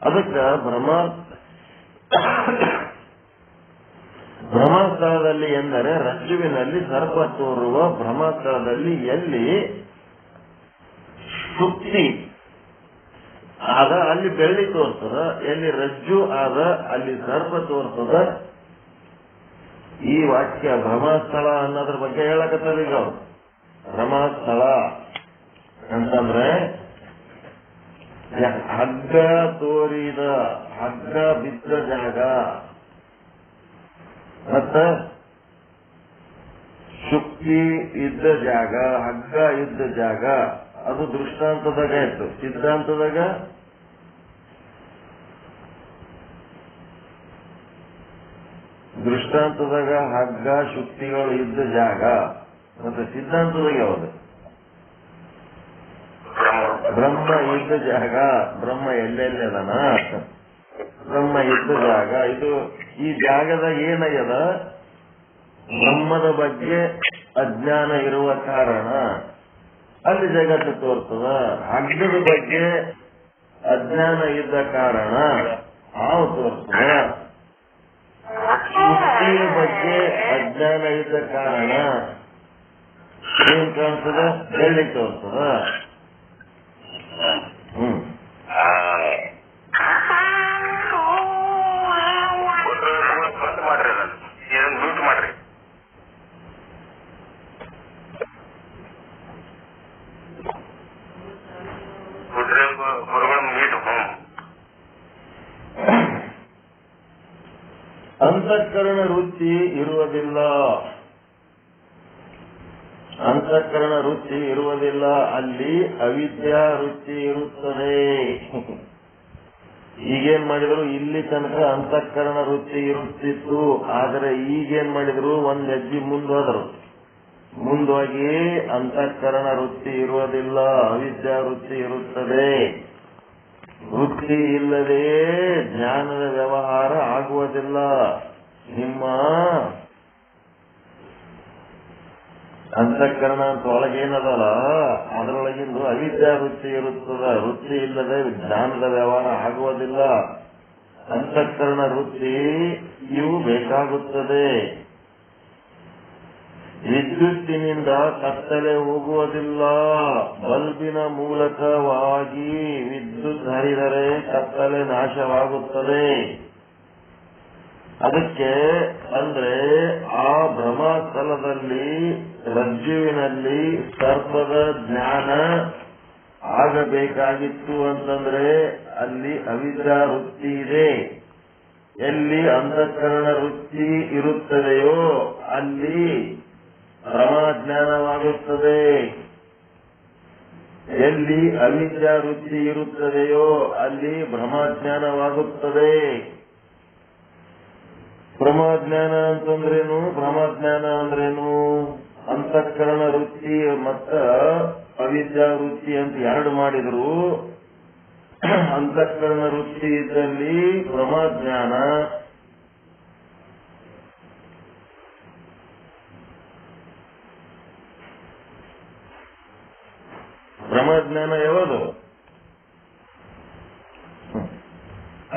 ಅದಕ್ಕೆ ಭ್ರಮಸ್ಥಳದಲ್ಲಿ ಎಂದರೆ ರಜ್ಜುವಿನಲ್ಲಿ ಸರ್ಪ ತೋರುವ ಭ್ರಮಸ್ಥಳದಲ್ಲಿ ಎಲ್ಲಿ ಶುಕ್ತಿ ಆದ ಅಲ್ಲಿ ಬೆಳ್ಳಿ ತೋರ್ತದ, ಎಲ್ಲಿ ರಜ್ಜು ಆದ ಅಲ್ಲಿ ಸರ್ಪ ತೋರ್ತದ. ಈ ವಾಕ್ಯ ಭ್ರಮಸ್ಥಳ ಅನ್ನೋದ್ರ ಬಗ್ಗೆ ಹೇಳಕತ್ತದ. ಈಗ ಭ್ರಮಸ್ಥಳ ಅಂತಂದ್ರೆ ಹಗ್ಗ ತೋರಿದ, ಹಗ್ಗ ಬಿದ್ದ ಜಾಗ, ಮತ್ತ ಶುಕ್ತಿ ಇದ್ದ ಜಾಗ, ಹಗ್ಗ ಇದ್ದ ಜಾಗ. ಅದು ದೃಷ್ಟಾಂತದಾಗ ಆಯ್ತು. ದೃಷ್ಟಾಂತದಾಗ ಹಗ್ಗ ಶುಕ್ತಿಗಳು ಇದ್ದ ಜಾಗ. ಮತ್ತೆ ಸಿದ್ಧಾಂತದಾಗ ಯಾವುದು? ಬ್ರಹ್ಮ ಇದ್ದ ಜಾಗ. ಬ್ರಹ್ಮ ಎಲ್ಲೆಲ್ಲಿ ಅದನ ಬ್ರಹ್ಮ ಇದ್ದ ಜಾಗ ಇದು. ಈ ಜಾಗದ ಏನಯ್ಯದ ಬ್ರಹ್ಮದ ಬಗ್ಗೆ ಅಜ್ಞಾನ ಇರುವ ಕಾರಣ ಅಲ್ಲಿ ಜಗತ್ತು ತೋರ್ತದ. ಹಗ್ಗದ ಬಗ್ಗೆ ಅಜ್ಞಾನ ಇದ್ದ ಕಾರಣ ಹಾವು ತೋರ್ತದ. ಸೃಷ್ಟಿಯ ಬಗ್ಗೆ ಅಜ್ಞಾನ ಇದ್ದ ಕಾರಣ ಏನ್ ಕಾಣ್ತದ? ಬೆಳ್ಳಿ ತೋರ್ತದ. ಅಂತಃಕರಣ ವೃತ್ತಿ ಇರುವುದಿಲ್ಲ. ಅಂತಃಕರಣ ವೃತ್ತಿ ಇರುವುದಿಲ್ಲ, ಅಲ್ಲಿ ಅವಿದ್ಯಾ ವೃತ್ತಿ ಇರುತ್ತದೆ. ಈಗೇನ್ ಮಾಡಿದ್ರು? ಇಲ್ಲಿ ತನಕ ಅಂತಃಕರಣ ವೃತ್ತಿ ಇರುತ್ತಿತ್ತು. ಆದರೆ ಈಗೇನ್ ಮಾಡಿದ್ರು? ಒಂದ್ ಹೆಜ್ಜೆ ಮುಂದೋದ್ರು. ಮುಂದೋಗಿ ಅಂತಃಕರಣ ವೃತ್ತಿ ಇರುವುದಿಲ್ಲ, ಅವಿದ್ಯಾ ವೃತ್ತಿ ಇರುತ್ತದೆ. ವೃತ್ತಿ ಇಲ್ಲದೆ ಜ್ಞಾನದ ವ್ಯವಹಾರ ಆಗುವುದಿಲ್ಲ. ನಿಮ್ಮ ಅಂತಃಕರಣ ಅಂತ ಒಳಗೇನದಲ್ಲ ಅದರೊಳಗಿಂದು ಅವಿದ್ಯಾ ವೃತ್ತಿ ಇರುತ್ತದ. ವೃತ್ತಿ ಇಲ್ಲದೆ ಜ್ಞಾನದ ವ್ಯವಹಾರ ಆಗುವುದಿಲ್ಲ. ಅಂತಃಕರಣ ವೃತ್ತಿ ಇವು ಬೇಕಾಗುತ್ತದೆ. ವಿದ್ಯುತ್ತಿನಿಂದ ಕತ್ತಲೆ ಹೋಗುವುದಿಲ್ಲ. ಬಲ್ಬಿನ ಮೂಲಕವಾಗಿ ವಿದ್ಯುತ್ ಹರಿದರೆ ಕತ್ತಲೆ ನಾಶವಾಗುತ್ತದೆ. ಅದಕ್ಕೆ ಅಂದ್ರೆ ಆ ಭ್ರಮಸ್ಥಳದಲ್ಲಿ ರಜ್ಜುವಿನಲ್ಲಿ ಸರ್ಪದ ಜ್ಞಾನ ಆಗಬೇಕಾಗಿತ್ತು ಅಂತಂದ್ರೆ ಅಲ್ಲಿ ಅವಿದ್ಯಾ ವೃತ್ತಿ ಇದೆ. ಎಲ್ಲಿ ಅಂತಃಕರಣ ವೃತ್ತಿ ಇರುತ್ತದೆಯೋ ಅಲ್ಲಿ ಭ್ರಮಜ್ಞಾನವಾಗುತ್ತದೆ. ಎಲ್ಲಿ ಅವಿದ್ಯಾ ವೃತ್ತಿ ಇರುತ್ತದೆಯೋ ಅಲ್ಲಿ ಭ್ರಮಜ್ಞಾನವಾಗುತ್ತದೆ. ಭ್ರಮಜ್ಞಾನ ಅಂತಂದ್ರೇನು? ಭ್ರಮಜ್ಞಾನ ಅಂದ್ರೇನು? ಅಂತಃಕರಣ ವೃತ್ತಿ ಮತ್ತ ಅವಿದ್ಯಾ ವೃತ್ತಿ ಅಂತ ಎರಡು ಮಾಡಿದ್ರು. ಅಂತಃಕರಣ ವೃತ್ತಿ ಇದ್ದಲ್ಲಿ ಭ್ರಮಜ್ಞಾನ, ಭ್ರಮಜ್ಞಾನ ಯಾವುದು?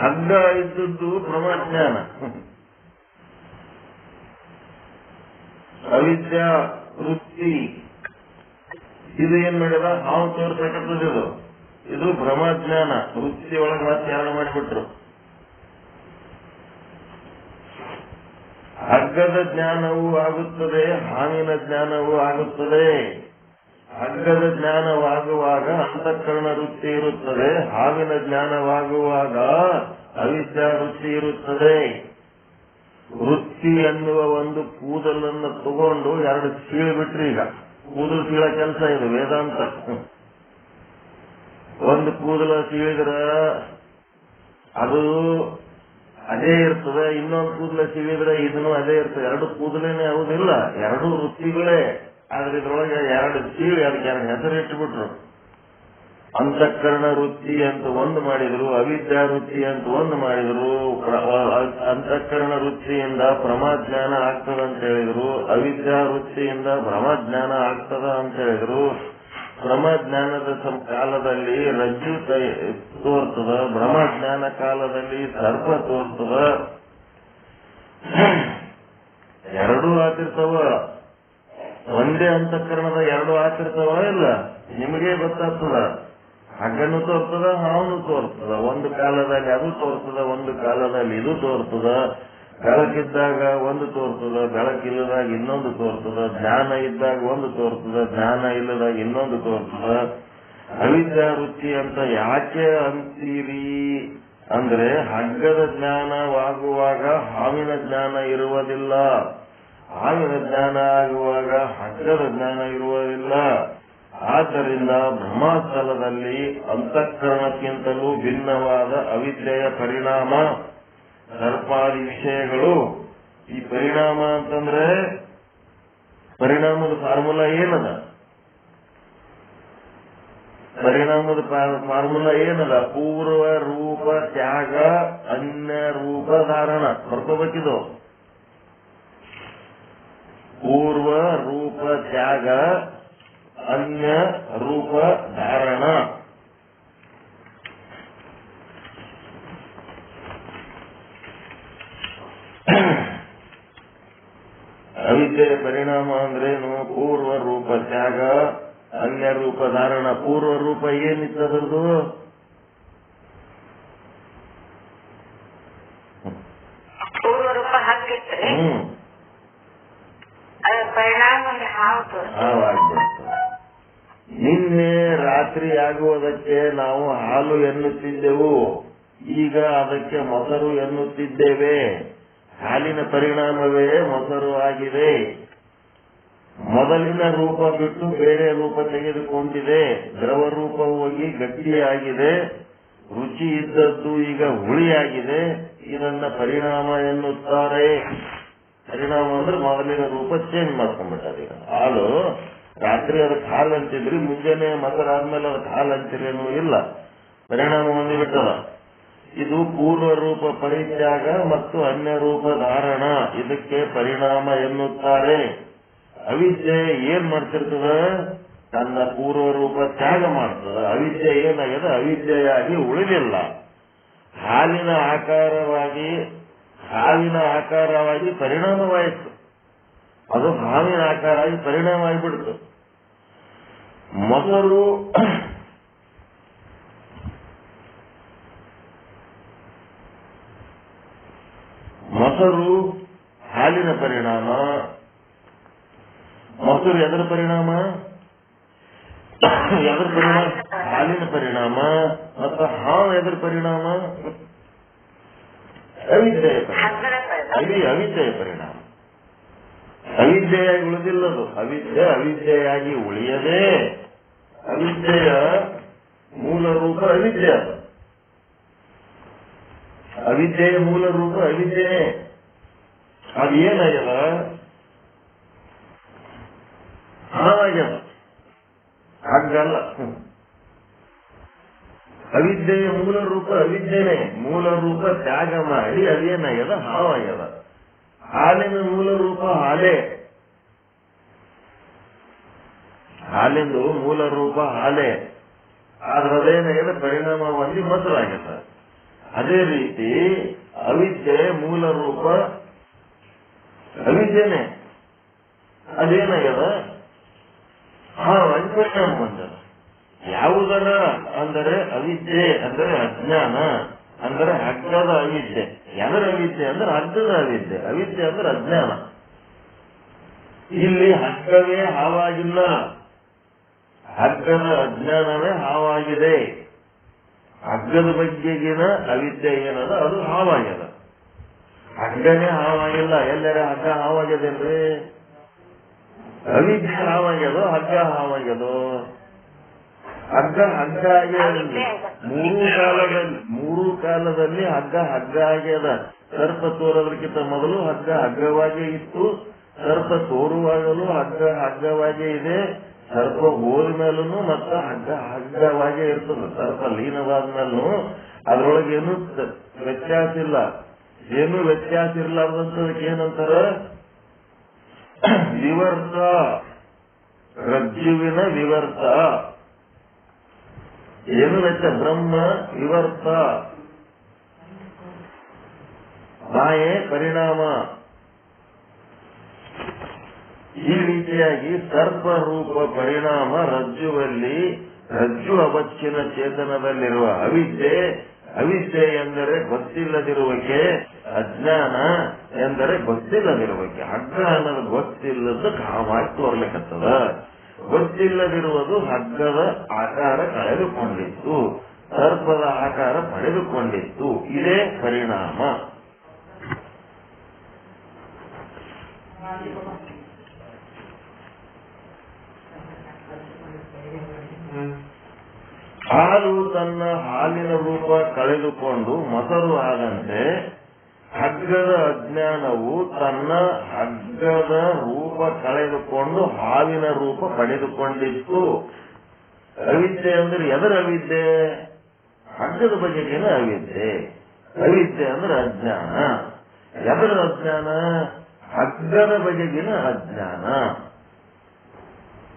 ಹಗ್ಗ ಇದ್ದದ್ದು ಭ್ರಮಜ್ಞಾನ. ಅವಿದ್ಯಾ ವೃತ್ತಿ ಇದು ಏನ್ ಮಾಡಿದ? ಹಾವು ತೋರ್ಸಕತ್ತದ. ಇದು ಭ್ರಮಜ್ಞಾನ. ವೃತ್ತಿ ಒಳಗೆ ಮತ್ತೆ ಎರಡು ಮಾಡಿಬಿಟ್ರು. ಹಗ್ಗದ ಜ್ಞಾನವೂ ಆಗುತ್ತದೆ, ಹಾವಿನ ಜ್ಞಾನವೂ ಆಗುತ್ತದೆ. ಹಗ್ಗದ ಜ್ಞಾನವಾಗುವಾಗ ಅಂತಃಕರಣ ವೃತ್ತಿ ಇರುತ್ತದೆ, ಹಾವಿನ ಜ್ಞಾನವಾಗುವಾಗ ಅವಿದ್ಯಾ ವೃತ್ತಿ ಇರುತ್ತದೆ. ವೃತ್ತಿ ಎನ್ನುವ ಒಂದು ಕೂದಲನ್ನು ತಗೊಂಡು ಎರಡು ಸೀಳ್ಬಿಟ್ರಿ. ಈಗ ಕೂದಲು ಸೀಳ ಕೆಲಸ ಇದು ವೇದಾಂತ. ಒಂದು ಕೂದಲ ಸೀಳಿದ್ರ ಅದು ಅದೇ ಇರ್ತದೆ, ಇನ್ನೊಂದು ಕೂದಲ ಸೀಳಿದ್ರೆ ಇದನ್ನು ಅದೇ ಇರ್ತದೆ. ಎರಡು ಕೂದಲೇನೆ ಆಗುದಿಲ್ಲ, ಎರಡು ವೃತ್ತಿಗಳೇ. ಆದ್ರೆ ಇದ್ರೊಳಗೆ ಎರಡು ಸೀಳಿ ಅದಕ್ಕೆ ಎರಡು ಹೆಸರು ಇಟ್ಟುಬಿಟ್ರು. ಅಂತಃಕರಣ ವೃತ್ತಿ ಅಂತ ಒಂದು ಮಾಡಿದ್ರು, ಅವಿದ್ಯಾ ವೃತ್ತಿ ಅಂತ ಒಂದು ಮಾಡಿದ್ರು. ಅಂತಃಕರಣ ವೃತ್ತಿಯಿಂದ ಪ್ರಮಾಜ್ಞಾನ ಆಗ್ತದ ಅಂತ ಹೇಳಿದ್ರು, ಅವಿದ್ಯಾ ವೃತ್ತಿಯಿಂದ ಭ್ರಮಜ್ಞಾನ ಆಗ್ತದ ಅಂತ ಹೇಳಿದ್ರು. ಭ್ರಮಜ್ಞಾನದ ಕಾಲದಲ್ಲಿ ರಜ್ಜು ತೋರ್ತದ, ಭ್ರಮಜ್ಞಾನ ಕಾಲದಲ್ಲಿ ಸರ್ಪ ತೋರ್ತದ. ಎರಡೂ ಆತಿರ್ತಾವ. ಒಂದೇ ಅಂತಃಕರಣದ ಎರಡು ಆತಿರ್ತಾವ ಇಲ್ಲ? ನಿಮಗೆ ಗೊತ್ತಾಗ್ತದ. ಹಗ್ಗನು ತೋರ್ತದ, ಹಾವನು ತೋರ್ತದ. ಒಂದು ಕಾಲದಲ್ಲಿ ಅದು ತೋರ್ತದ, ಒಂದು ಕಾಲದಲ್ಲಿ ಇದು ತೋರ್ತದ. ಬೆಳಕಿದ್ದಾಗ ಒಂದು ತೋರ್ತದ, ಬೆಳಕಿಲ್ಲದಾಗ ಇನ್ನೊಂದು ತೋರ್ತದ. ಜ್ಞಾನ ಇದ್ದಾಗ ಒಂದು ತೋರ್ತದ, ಜ್ಞಾನ ಇಲ್ಲದಾಗ ಇನ್ನೊಂದು ತೋರ್ತದ. ಅವಿದ್ಯಾ ವೃತ್ತಿ ಅಂತ ಯಾಕೆ ಅಂತೀರಿ ಅಂದ್ರೆ ಹಗ್ಗದ ಜ್ಞಾನವಾಗುವಾಗ ಹಾವಿನ ಜ್ಞಾನ ಇರುವುದಿಲ್ಲ, ಹಾವಿನ ಜ್ಞಾನ ಆಗುವಾಗ ಹಗ್ಗದ ಜ್ಞಾನ ಇರುವುದಿಲ್ಲ. ಆದ್ದರಿಂದ ಬ್ರಹ್ಮಸ್ಥಳದಲ್ಲಿ ಅಂತಃಕರಣಕ್ಕಿಂತಲೂ ಭಿನ್ನವಾದ ಅವಿದ್ಯೆಯ ಪರಿಣಾಮ ಸರ್ಪಾದಿ ವಿಷಯಗಳು. ಈ ಪರಿಣಾಮ ಅಂತಂದ್ರೆ ಪರಿಣಾಮದ ಫಾರ್ಮುಲಾ ಏನದ? ಪರಿಣಾಮದ ಫಾರ್ಮುಲಾ ಏನಲ್ಲ, ಪೂರ್ವ ರೂಪ ತ್ಯಾಗ ಅನ್ಯ ರೂಪ ಧಾರಣ. ಬರ್ಕೋಬೇಕಿದು. ಪೂರ್ವ ರೂಪ ತ್ಯಾಗ ಅನ್ಯ ರೂಪ ಧಾರಣ. ಅವಿದ್ಯೆಯ ಪರಿಣಾಮ ಅಂದ್ರೇನು? ಪೂರ್ವ ರೂಪ ತ್ಯಾಗ ಅನ್ಯ ರೂಪ ಧಾರಣ. ಪೂರ್ವ ರೂಪ ಏನಿತ್ತದದು? ಪೂರ್ವ ರೂಪ ಹಾಕಿತ್ರಿ, ಪರಿಣಾಮ ಹಾವಾಗ್ಬಿಡ್ತು. ನಿನ್ನೆ ರಾತ್ರಿ ಆಗುವುದಕ್ಕೆ ನಾವು ಹಾಲು ಎನ್ನುತ್ತಿದ್ದೆವು, ಈಗ ಅದಕ್ಕೆ ಮೊಸರು ಎನ್ನುತ್ತಿದ್ದೇವೆ. ಹಾಲಿನ ಪರಿಣಾಮವೇ ಮೊಸರು ಆಗಿದೆ. ಮೊದಲಿನ ರೂಪ ಬಿಟ್ಟು ಬೇರೆ ರೂಪ ತೆಗೆದುಕೊಂಡಿದೆ. ದ್ರವ ರೂಪ ಹೋಗಿ ಗಟ್ಟಿಯಾಗಿದೆ. ರುಚಿ ಇದ್ದದ್ದು ಈಗ ಹುಳಿಯಾಗಿದೆ. ಇದನ್ನ ಪರಿಣಾಮ ಎನ್ನುತ್ತಾರೆ. ಪರಿಣಾಮ ಅಂದ್ರೆ ಮೊದಲಿನ ರೂಪ ಚೇಂಜ್ ಮಾಡ್ಕೊಂಡ್ಬಿಟ್ಟಾರೆ. ಹಾಲು ರಾತ್ರಿ ಅದಕ್ಕೆ ಹಾಲು ಅಂತಿದ್ರಿ, ಮುಂಜಾನೆ ಮೊಸರಾದ್ಮೇಲೆ ಅದಕ್ಕೆ ಹಾಲು ಅಂತಿರೇನು ಇಲ್ಲ, ಪರಿಣಾಮ ಹೊಂದಿಬಿಟ್ಟದ. ಇದು ಪೂರ್ವ ರೂಪ ಪರಿತ್ಯಾಗ ಮತ್ತು ಅನ್ಯ ರೂಪ ಧಾರಣ. ಇದಕ್ಕೆ ಪರಿಣಾಮ ಎನ್ನುತ್ತಾರೆ. ಅವಿದ್ಯೆ ಏನ್ ಮಾಡ್ತಿರ್ತದ? ತನ್ನ ಪೂರ್ವ ರೂಪ ತ್ಯಾಗ ಮಾಡ್ತದ. ಅವಿದ್ಯೆ ಏನಾಗ್ಯದ? ಅವಿದ್ಯೆಯಾಗಿ ಉಳಿದಿಲ್ಲ. ಹಾಲಿನ ಆಕಾರವಾಗಿ ಪರಿಣಾಮವಾಯಿತು. ಅದು ಹಾವಿನ ಆಕಾರ ಆಗಿ ಪರಿಣಾಮ ಆಗಿಬಿಡ್ತು. ಮೊಸರು ಹಾಲಿನ ಪರಿಣಾಮ. ಮೊಸರು ಎದರ ಪರಿಣಾಮ? ಹಾಲಿನ ಪರಿಣಾಮ. ಮತ್ತು ಹಾವು ಎದರ ಪರಿಣಾಮ? ಅವಿದ್ಯೆಯ ಪರಿಣಾಮ. ಅವಿದ್ಯೆಯಾಗಿ ಉಳಿದಿಲ್ಲದು. ಅವಿದ್ಯೆಯಾಗಿ ಉಳಿಯದೆ ಅವಿದ್ಯೆಯ ಮೂಲ ರೂಪ ಅವಿದ್ಯೆ. ಅವಿದ್ಯೆಯ ಮೂಲ ರೂಪ ಅವಿದ್ಯೆನೇ. ಅದು ಏನಾಗ್ಯದ? ಹಾವಾಗ್ಯದ, ಹಾಗಲ್ಲ. ಅವಿದ್ಯೆಯ ಮೂಲ ರೂಪ ಅವಿದ್ಯೆನೇ. ಮೂಲ ರೂಪ ತ್ಯಾಗ ಮಾಡಿ ಅದೇನಾಗ್ಯದ? ಹಾವಾಗ್ಯದ. ಹಾಲಿನ ಮೂಲ ರೂಪ ಹಾಲೇ. ಹಾಲಿಂದು ಮೂಲ ರೂಪ ಹಾಲೇ. ಆದ್ರೆ ಅದೇನಾಗ್ಯದ? ಪರಿಣಾಮ ಹೊಂದಿ ಮೊಸರಾಗ್ಯದ. ಅದೇ ರೀತಿ ಅವಿದ್ಯೆ ಮೂಲ ರೂಪ ಅವಿದ್ಯೆನೇ. ಅದೇನಾಗ್ಯದ? ಹಾವಾಗಿ ಪರಿಣಾಮ ಹೊಂದದ. ಯಾವುದರ ಅಂದರೆ ಅವಿದ್ಯೆ ಅಂದರೆ ಅಜ್ಞಾನ, ಅಂದರೆ ಹಗ್ಗದ ಅವಿದ್ಯೆ. ಎದರ ಅವಿದ್ಯೆ ಅಂದ್ರೆ ಹಗ್ಗದ ಅವಿದ್ಯೆ. ಅವಿದ್ಯೆ ಅಂದ್ರೆ ಅಜ್ಞಾನ. ಇಲ್ಲಿ ಹಗ್ಗವೇ ಹಾವಾಗಿಲ್ಲ, ಹಗ್ಗದ ಅಜ್ಞಾನವೇ ಹಾವಾಗಿದೆ. ಹಗ್ಗದ ಬಗ್ಗೆಗಿನ ಅವಿದ್ಯೆ ಏನದ ಅದು ಹಾವಾಗ್ಯದ. ಹಗ್ಗನೇ ಹಾವಾಗಿಲ್ಲ. ಎಲ್ಲರ ಹಗ್ಗ ಹಾವಾಗ್ಯದೇನ್ರಿ? ಅವಿದ್ಯೆ ಹಾವಾಗ್ಯದೋ ಹಗ್ಗ ಹಾವಾಗ್ಯದೋ? ಹಗ್ಗ ಆಗಿ ಮೂರು ಕಾಲದಲ್ಲಿ ಹಗ್ಗ ಆಗ್ಯದ. ಸರ್ಪ ತೋರೋದಕ್ಕಿಂತ ಮೊದಲು ಹಗ್ಗವಾಗೇ ಇತ್ತು. ಸರ್ಪ ತೋರುವಾಗಲೂ ಹಗ್ಗವಾಗೇ ಇದೆ. ಸರ್ಪ ಹೋದ ಮೇಲೂ ಮತ್ತೆ ಹಗ್ಗವಾಗೇ ಇರ್ತದೆ. ಸರ್ಪ ಲೀನವಾದ ಮೇಲೂ ಅದ್ರೊಳಗೆ ಏನು ವ್ಯತ್ಯಾಸ ಇಲ್ಲ. ಏನು ವ್ಯತ್ಯಾಸ ಇರ್ಲಾರ್ದಂತದಕ್ಕೆ ಏನಂತಾರ? ವಿವರ್ತ, ರಜ್ಜುವಿನ ವಿವರ್ತ. ಏನು ವ್ಯತ್ಯಾಸ? ಬ್ರಹ್ಮ ವಿವರ್ತ, ಮಾಯೆ ಪರಿಣಾಮ. ಈ ರೀತಿಯಾಗಿ ಸರ್ಪ ರೂಪ ಪರಿಣಾಮ ರಜ್ಜುವಲ್ಲಿ, ರಜ್ಜು ಅವಚ್ಚಿನ ಚೇತನದಲ್ಲಿರುವ ಅವಿದ್ಯೆ ಎಂದರೆ ಗೊತ್ತಿಲ್ಲದಿರುವಿಕೆ, ಅಜ್ಞಾನ ಎಂದರೆ ಗೊತ್ತಿಲ್ಲದಿರುವಿಕೆ. ಹಗ್ಗ ಅನ್ನೋದು ಗೊತ್ತಿಲ್ಲದ ಕಾಮಾಗಿ ತೋರ್ಲಿಕ್ಕತ್ತದ. ಗೊತ್ತಿಲ್ಲದಿರುವುದು ಹಗ್ಗದ ಆಕಾರ ಕಳೆದುಕೊಂಡಿತ್ತು, ಸರ್ಪದ ಆಕಾರ ಪಡೆದುಕೊಂಡಿತ್ತು. ಇದೇ ಪರಿಣಾಮ. ಹಾಲು ತನ್ನ ಹಾಲಿನ ರೂಪ ಕಳೆದುಕೊಂಡು ಮೊಸರು ಆದಂತೆ ಹಗ್ಗದ ಅಜ್ಞಾನವು ತನ್ನ ಹಗ್ಗದ ರೂಪ ಕಳೆದುಕೊಂಡು ಹಾಲಿನ ರೂಪ ಪಡೆದುಕೊಂಡಿತ್ತು. ಅವಿದ್ಯೆ ಅಂದ್ರೆ ಎದರ ಅವಿದ್ಯೆ? ಹಗ್ಗದ ಬಗೆಗಿನ ಅವಿದ್ಯೆ. ಅವಿದ್ಯೆ ಅಂದ್ರೆ ಅಜ್ಞಾನ. ಎದರ ಅಜ್ಞಾನ? ಹಗ್ಗದ ಬಗೆಗಿನ ಅಜ್ಞಾನ.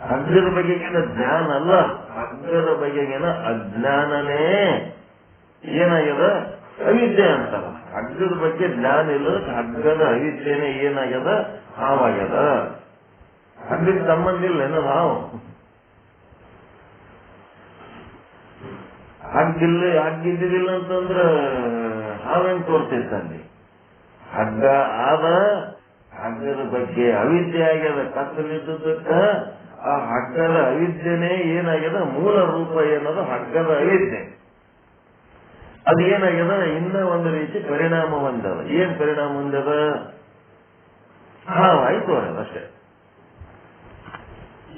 ಹಗ್ಗದ ಬಗೆಗಿನ ಜ್ಞಾನ ಅಲ್ಲ, ಹಗ್ಗದ ಬಗೆಗಿನ ಅಜ್ಞಾನನೇ ಏನಾಗ್ಯದ? ಅವಿದ್ಯೆ ಅಂತಾರ. ಹಗ್ಗದ ಬಗ್ಗೆ ಜ್ಞಾನ ಇಲ್ಲ, ಹಗ್ಗದ ಅವಿದ್ಯೆನೇ ಏನಾಗ್ಯದ? ಹಾವಾಗ್ಯದ. ಹಗ್ಗಕ್ಕೆ ಸಂಬಂಧ ಇಲ್ಲ ಏನೋ ಹಾವು. ಹಗ್ಗಿದ್ದಿಲ್ಲ ಅಂತಂದ್ರ ಹಾವೇನ್ ತೋರ್ತಿದ್ದಲ್ಲಿ. ಹಗ್ಗ ಆದ, ಹಗ್ಗದ ಬಗ್ಗೆ ಅವಿದ್ಯೆ ಆಗ್ಯದ. ಕತ್ತಲಿದ್ದಕ್ಕ ಆ ಹಗ್ಗದ ಅವಿದ್ಯೆನೇ ಏನಾಗ್ಯದ? ಮೂಲ ರೂಪ ಏನದ? ಹಗ್ಗದ ಅವಿದ್ಯೆ. ಅದು ಏನಾಗ್ಯದ? ಇನ್ನ ಒಂದು ರೀತಿ ಪರಿಣಾಮ ಹೊಂದದ. ಏನ್ ಪರಿಣಾಮ ಹೊಂದದ? ಹಾವಾಯ್ತು ಅಷ್ಟೇ.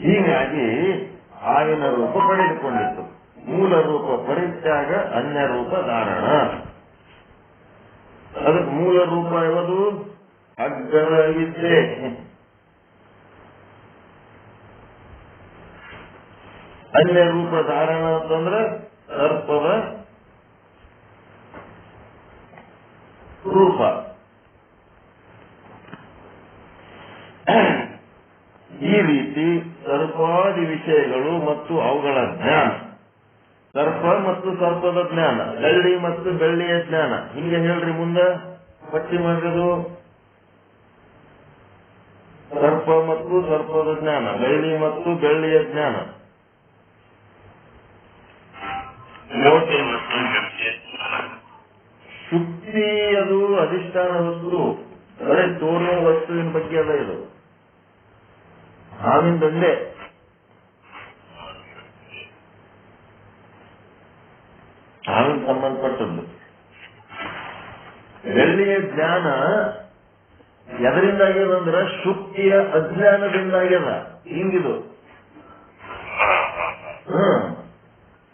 ಹೀಗಾಗಿ ಹಾವಿನ ರೂಪ ಪಡೆದುಕೊಂಡಿತ್ತು. ಮೂಲ ರೂಪ ಪರಿತ್ಯಾಗ, ಅನ್ಯ ರೂಪ ಧಾರಣ. ಅದಕ್ಕೆ ಮೂಲ ರೂಪ ಯಾವುದು? ಹಗ್ಗದ ಅವಿದ್ಯೆ. ಅನ್ಯ ರೂಪ ಧಾರಣ ಅಂತಂದ್ರೆ ಸರ್ಪದ ರೂಪ. ಈ ರೀತಿ ಸರ್ಪಾದಿ ವಿಷಯಗಳು ಮತ್ತು ಅವುಗಳ ಜ್ಞಾನ, ಸರ್ಪ ಮತ್ತು ಸರ್ಪದ ಜ್ಞಾನ, ಬೆಳ್ಳಿ ಮತ್ತು ಬೆಳ್ಳಿಯ ಜ್ಞಾನ, ಹಿಂಗೆ ಹೇಳ್ರಿ ಮುಂದೆ ಪಟ್ಟಿ ಮಾಡಿರೋದು. ಸರ್ಪ ಮತ್ತು ಸರ್ಪದ ಜ್ಞಾನ, ಬೆಳ್ಳಿ ಮತ್ತು ಬೆಳ್ಳಿಯ ಜ್ಞಾನ, ಶುಕ್ತಿ ಅದು ಅಧಿಷ್ಠಾನ ವಸ್ತು, ಬರೀ ತೋರುವ ವಸ್ತುವಿನ ಬಗ್ಗೆ ಅಲ್ಲ ಇದು. ಹಾವಿಂದೊಂದೇ. ಹಾವಿನ ಸಂಬಂಧಪಟ್ಟದ್ದು. ಬೆಳ್ಳಿಯ ಜ್ಞಾನ ಎದರಿಂದ ಆಗ್ಯದಂದ್ರ ಶುಕ್ತಿಯ ಅಜ್ಞಾನದಿಂದ ಆಗ್ಯದ. ಹಿಂಗಿದು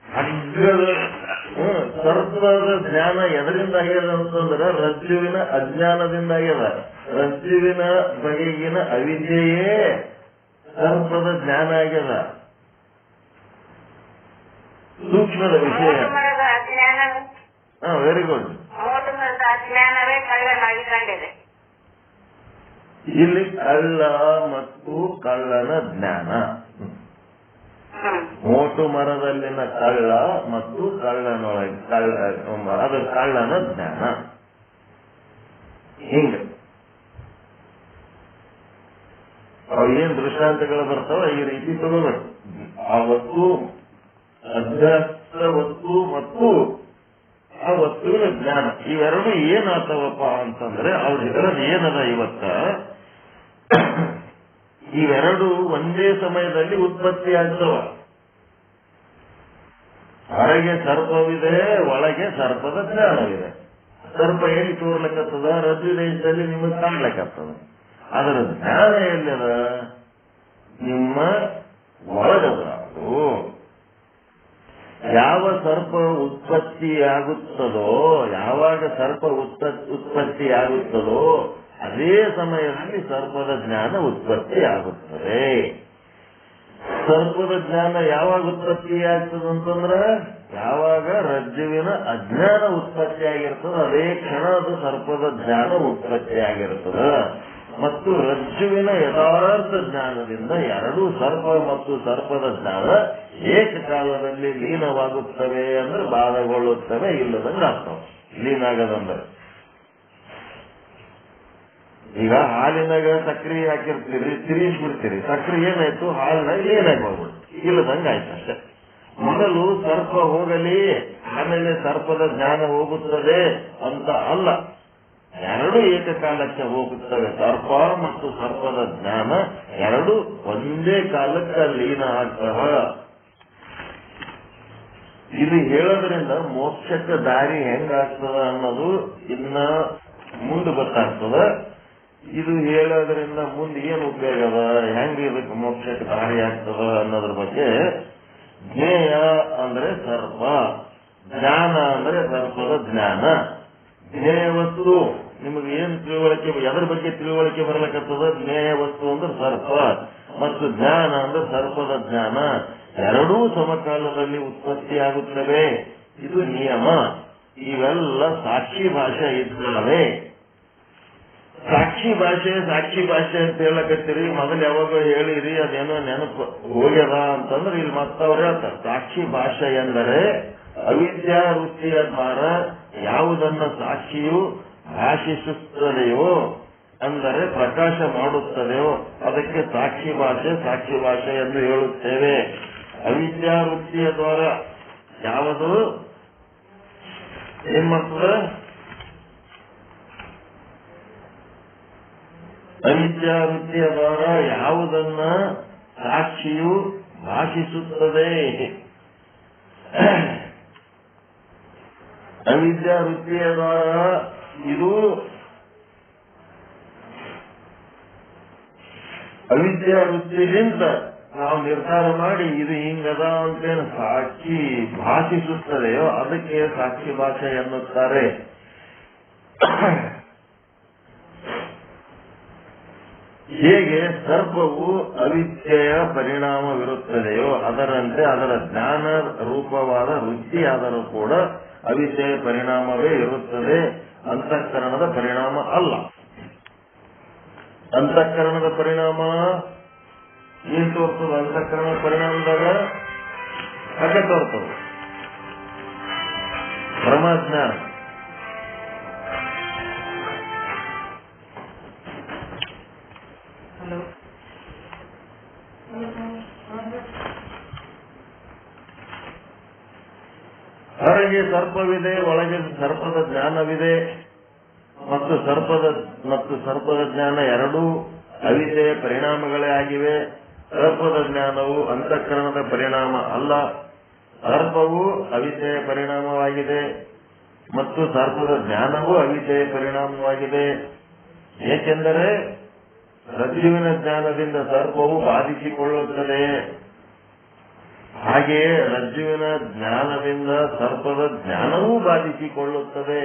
ಹಗ್ಗದ ಸರ್ಪದ ಜ್ಞಾನ ಎದರಿಂದ ಆಗ್ಯದ ಅಂತಂದ್ರ ರಜ್ಜುವಿನ ಅಜ್ಞಾನದಿಂದ ಆಗ್ಯದ. ರಜ್ಜುವಿನ ಬಗೆಗಿನ ಅವಿದ್ಯೆಯೇ ಸರ್ಪದ ಜ್ಞಾನ ಆಗ್ಯದ. ಸೂಕ್ಷ್ಮದ ವಿಷಯ. Very good. ಇಲ್ಲಿ ಕಳ್ಳ ಮತ್ತು ಕಳ್ಳನ ಜ್ಞಾನ. ಮೋಟು ಮರದಲ್ಲಿನ ಕಳ್ಳ ಮತ್ತು ಕಳ್ಳನೊಳಗೆ ಅದು ಕಳ್ಳನ ಜ್ಞಾನ. ಹಿಂಗ ಏನ್ ದೃಷ್ಟಾಂತಗಳು ಬರ್ತಾವ ಈ ರೀತಿ ತಗೋಬೇಕು. ಆ ವಸ್ತು ಅಧ್ಯಾತ್ಮ ವಸ್ತು ಮತ್ತು ಆ ವಸ್ತುವಿನ ಜ್ಞಾನ ಇವೆರಡು ಏನಾಗ್ತಾವಪ್ಪ ಅಂತಂದ್ರೆ ಅವ್ರು ಹೇಳೋದು ಏನದ ಇವತ್ತ, ಇವೆರಡು ಒಂದೇ ಸಮಯದಲ್ಲಿ ಉತ್ಪತ್ತಿ ಆಗ್ತವ. ಹೊರಗೆ ಸರ್ಪವಿದೆ, ಒಳಗೆ ಸರ್ಪದ ಜ್ಞಾನವಿದೆ. ಸರ್ಪ ಎಲ್ಲಿ ತೋರ್ಲಿಕ್ಕತ್ತದ? ರಜ್ಜು ದೇಶದಲ್ಲಿ ನಿಮಗೆ ಕಾಣ್ಲಿಕ್ಕತ್ತದ. ಅದರ ಜ್ಞಾನ ಎಲ್ಲದ? ನಿಮ್ಮ ಒಳಗದ. ಯಾವ ಸರ್ಪ ಉತ್ಪತ್ತಿಯಾಗುತ್ತದೋ, ಯಾವಾಗ ಸರ್ಪ ಉತ್ಪತ್ತಿಯಾಗುತ್ತದೋ ಅದೇ ಸಮಯದಲ್ಲಿ ಸರ್ಪದ ಜ್ಞಾನ ಉತ್ಪತ್ತಿಯಾಗುತ್ತದೆ. ಸರ್ಪದ ಜ್ಞಾನ ಯಾವಾಗ ಉತ್ಪತ್ತಿಯಾಗ್ತದಂತಂದ್ರ ಯಾವಾಗ ರಜ್ಜುವಿನ ಅಜ್ಞಾನ ಉತ್ಪತ್ತಿಯಾಗಿರ್ತದ ಅದೇ ಕ್ಷಣ ಅದು ಸರ್ಪದ ಜ್ಞಾನ ಉತ್ಪತ್ತಿಯಾಗಿರ್ತದ. ಮತ್ತು ರಜ್ಜುವಿನ ಯಥಾರ್ಥ ಜ್ಞಾನದಿಂದ ಎರಡೂ ಸರ್ಪ ಮತ್ತು ಸರ್ಪದ ಜ್ಞಾನ ಏಕಕಾಲದಲ್ಲಿ ಲೀನವಾಗುತ್ತವೆ ಅಂದ್ರೆ ಬಾಧಗೊಳ್ಳುತ್ತವೆ, ಇಲ್ಲದಂಗೆ ಆಗ್ತವೆ. ಲೀನ ಆಗದಂದ್ರೆ ಈಗ ಹಾಲಿನಾಗ ಸಕ್ರೆ ಹಾಕಿರ್ತೀರಿ, ತಿರುಗಿಸ್ಬಿಡ್ತೀರಿ, ಸಕ್ರೆ ಏನಾಯ್ತು? ಹಾಲಿನಾಗ ಏನಾಗಿ ಹೋಗ್ಬಿಡ್ತು, ಇಲ್ಲದಂಗೆ ಆಯ್ತು ಅಷ್ಟೇ. ಮೊದಲು ಸರ್ಪ ಹೋಗಲಿ ಆಮೇಲೆ ಸರ್ಪದ ಜ್ಞಾನ ಹೋಗುತ್ತದೆ ಅಂತ ಅಲ್ಲ, ಎರಡು ಏಕಕಾಲಕ್ಕೆ ಹೋಗುತ್ತವೆ. ಸರ್ಪ ಮತ್ತು ಸರ್ಪದ ಜ್ಞಾನ ಎರಡು ಒಂದೇ ಕಾಲಕ್ಕೆ ಲೀನ ಆಗ್ತವ. ಇದು ಹೇಳೋದ್ರಿಂದ ಮೋಕ್ಷಕ್ಕೆ ದಾರಿ ಹೆಂಗಾಗ್ತದ ಅನ್ನೋದು ಇನ್ನ ಮುಂದೆ ಗೊತ್ತಾಗ್ತದ. ಇದು ಹೇಳೋದ್ರಿಂದ ಮುಂದೆ ಏನು ಉಪಯೋಗ ಅದ, ಹೆಂಗ ಇದಕ್ಕೆ ಮೋಕ್ಷಕ್ಕೆ ದಾರಿ ಆಗ್ತದ ಅನ್ನೋದ್ರ ಬಗ್ಗೆ. ಜ್ಞೇಯ ಅಂದ್ರೆ ಸರ್ಪ, ಜ್ಞಾನ ಅಂದ್ರೆ ಸರ್ಪದ ಜ್ಞಾನ. ಜ್ಞೇಯ ವಸ್ತು ನಿಮಗೆ ಏನ್ ತಿಳುವಳಿಕೆ, ಎದ್ರ ಬಗ್ಗೆ ತಿಳುವಳಿಕೆ ಬರ್ಲಿಕ್ಕತ್ತದ? ಜ್ಞೇಯ ವಸ್ತು ಅಂದ್ರೆ ಸರ್ಪ. ಮತ್ತು ಜ್ಞಾನ ಅಂದ್ರೆ ಸರ್ಪದ ಜ್ಞಾನ ಎರಡೂ ಸಮಕಾಲದಲ್ಲಿ ಉತ್ಪತ್ತಿಯಾಗುತ್ತವೆ. ಇದು ನಿಯಮ. ಇವೆಲ್ಲ ಸಾಕ್ಷಿ ಭಾಷೆ ಇದ್ದಾವೆ. ಸಾಕ್ಷಿ ಭಾಷೆ ಅಂತ ಹೇಳಕತ್ತೀರಿ, ಮೊದಲು ಯಾವಾಗ ಹೇಳಿರಿ, ಅದೇನೋ ನೆನಪು ಹೋಗ್ಯದ ಅಂತಂದ್ರೆ ಇಲ್ಲಿ ಮತ್ತವ್ರು ಹೇಳ್ತಾರೆ. ಸಾಕ್ಷಿ ಭಾಷೆ ಎಂದರೆ ಅವಿದ್ಯಾ ವೃತ್ತಿಯ ದ್ವಾರ ಯಾವುದನ್ನ ಸಾಕ್ಷಿಯು ಭಾಷಿಸುತ್ತದೆಯೋ ಅಂದರೆ ಪ್ರಕಾಶ ಮಾಡುತ್ತದೆಯೋ ಅದಕ್ಕೆ ಸಾಕ್ಷಿ ಭಾಷೆ ಎಂದು ಹೇಳುತ್ತೇವೆ. ಅವಿದ್ಯಾ ವೃತ್ತಿಯ ದ್ವಾರ ಯಾವುದು ಏನ್ ಮಾಡ್ತದೆ? ಅವಿದ್ಯಾ ವೃತ್ತಿಯ ದ್ವಾರ ಯಾವುದನ್ನ ಸಾಕ್ಷಿಯು ಭಾಷಿಸುತ್ತದೆ. ಅವಿದ್ಯಾ ವೃತ್ತಿಯ ದ್ವಾರ ಇದು ಅವಿದ್ಯಾ ವೃತ್ತಿಯಿಂದ ನಾವು ನಿರ್ಧಾರ ಮಾಡಿ ಇದು ಹಿಂಗದ ಅಂತೇನು ಸಾಕ್ಷಿ ಭಾಷಿಸುತ್ತದೆಯೋ ಅದಕ್ಕೆ ಸಾಕ್ಷಿ ಭಾಷೆ ಎನ್ನುತ್ತಾರೆ. ಹೇಗೆ ಸರ್ಪವು ಅವಿದ್ಯೆಯ ಪರಿಣಾಮವಿರುತ್ತದೆಯೋ ಅದರಂತೆ ಅದರ ಜ್ಞಾನ ರೂಪವಾದ ವೃತ್ತಿಯಾದರೂ ಕೂಡ ಅವಿದ್ಯೆಯ ಪರಿಣಾಮವೇ ಇರುತ್ತದೆ, ಅಂತಃಕರಣದ ಪರಿಣಾಮ ಅಲ್ಲ. ಅಂತಃಕರಣದ ಪರಿಣಾಮ ಏನ್ ತೋರ್ತದ? ಅಂತಃಕರಣದ ಪರಿಣಾಮದಾಗ ಹಾಗೆ ತೋರ್ತದ ಬ್ರಹ್ಮಜ್ಞಾನ. ಹೊರಗೆ ಸರ್ಪವಿದೆ, ಒಳಗೆ ಸರ್ಪದ ಜ್ಞಾನವಿದೆ. ಮತ್ತು ಸರ್ಪದ ಜ್ಞಾನ ಎರಡೂ ಅವಿದ್ಯೆಯ ಪರಿಣಾಮಗಳೇ ಆಗಿವೆ. ಸರ್ಪದ ಜ್ಞಾನವು ಅಂತಃಕರಣದ ಪರಿಣಾಮ ಅಲ್ಲ. ಸರ್ಪವು ಅವಿದ್ಯೆಯ ಪರಿಣಾಮವಾಗಿದೆ ಮತ್ತು ಸರ್ಪದ ಜ್ಞಾನವೂ ಅವಿದ್ಯೆಯ ಪರಿಣಾಮವಾಗಿದೆ. ಏಕೆಂದರೆ ರಜ್ಜುವಿನ ಜ್ಞಾನದಿಂದ ಸರ್ಪವು ಬಾಧಿಸಿಕೊಳ್ಳುತ್ತದೆ, ಹಾಗೆಯೇ ರಜ್ಜುವಿನ ಜ್ಞಾನದಿಂದ ಸರ್ಪದ ಜ್ಞಾನವೂ ಬಾಧಿಸಿಕೊಳ್ಳುತ್ತದೆ.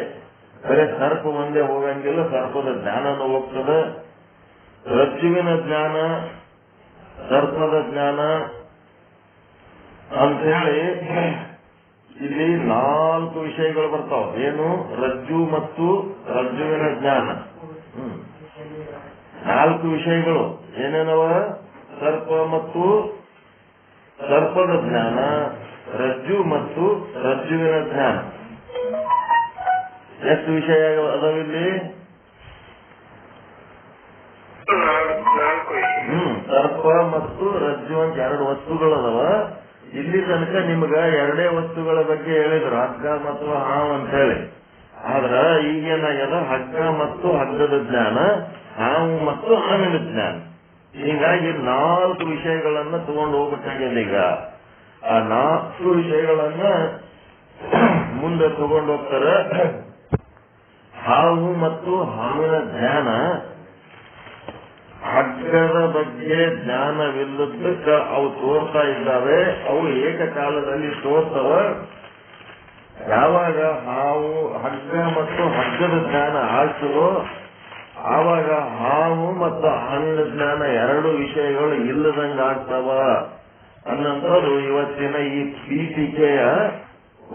ಬರೀ ಸರ್ಪ ಮುಂದೆ ಹೋಗಂಗಿಲ್ಲ, ಸರ್ಪದ ಜ್ಞಾನನೂ ಹೋಗ್ತದೆ. ರಜ್ಜುವಿನ ಜ್ಞಾನ, ಸರ್ಪದ ಜ್ಞಾನ ಅಂತ ಹೇಳಿ ಇಲ್ಲಿ 4 ವಿಷಯಗಳು ಬರ್ತಾವ. ಏನು? ರಜ್ಜು ಮತ್ತು ರಜ್ಜುವಿನ ಜ್ಞಾನ. 4 ವಿಷಯಗಳು ಏನೇನವ? ಸರ್ಪ ಮತ್ತು ಸರ್ಪದ ಜ್ಞಾನ, ರಜ್ಜು ಮತ್ತು ರಜ್ಜುವಿನ ಜ್ಞಾನ. ಎಷ್ಟು ವಿಷಯ ಅದಾವಿಲ್ಲಿ? 4. ಸರ್ಪ ಮತ್ತು ರಜ್ಜು ಅಂತ 2 ವಸ್ತುಗಳದವ. ಇಲ್ಲಿ ತನಕ ನಿಮ್ಗ 2 ವಸ್ತುಗಳ ಬಗ್ಗೆ ಹೇಳಿದ್ರು, ಹಗ್ಗ ಮತ್ತು ಹಾವು ಅಂತ ಹೇಳಿ. ಆದ್ರ ಈಗೇನಾಗ್ಯದ? ಹಗ್ಗ ಮತ್ತು ಹಗ್ಗದ ಜ್ಞಾನ, ಹಾವು ಮತ್ತು ಹಾವಿನ ಜ್ಞಾನ. ಹೀಗಾಗಿ 4 ವಿಷಯಗಳನ್ನ ತಗೊಂಡು ಹೋಗ್ಬೇಕಾಗಿದೆ. ಈಗ ಆ 4 ವಿಷಯಗಳನ್ನ ಮುಂದೆ ತಗೊಂಡು ಹೋಗ್ತಾರೆ. ಹಾವು ಮತ್ತು ಹಾವಿನ ಜ್ಞಾನ, ಹಗ್ಗದ ಬಗ್ಗೆ ಜ್ಞಾನವಿಲ್ಲದಕ್ಕ ಅವು ತೋರ್ತಾ ಇದ್ದಾವೆ. ಅವು ಏಕಕಾಲದಲ್ಲಿ ತೋರ್ತವ. ಯಾವಾಗ ಹಗ್ಗ ಮತ್ತು ಹಗ್ಗದ ಜ್ಞಾನ ಆಳ್ತವೋ ಆವಾಗ ಹಾವು ಮತ್ತು ಹಾವಿನ ಜ್ಞಾನ 2 ವಿಷಯಗಳು ಇಲ್ಲದಂಗ ಆಗ್ತಾವ ಅನ್ನೋದು ಇವತ್ತಿನ ಈ ಪೀಠಿಕೆಯ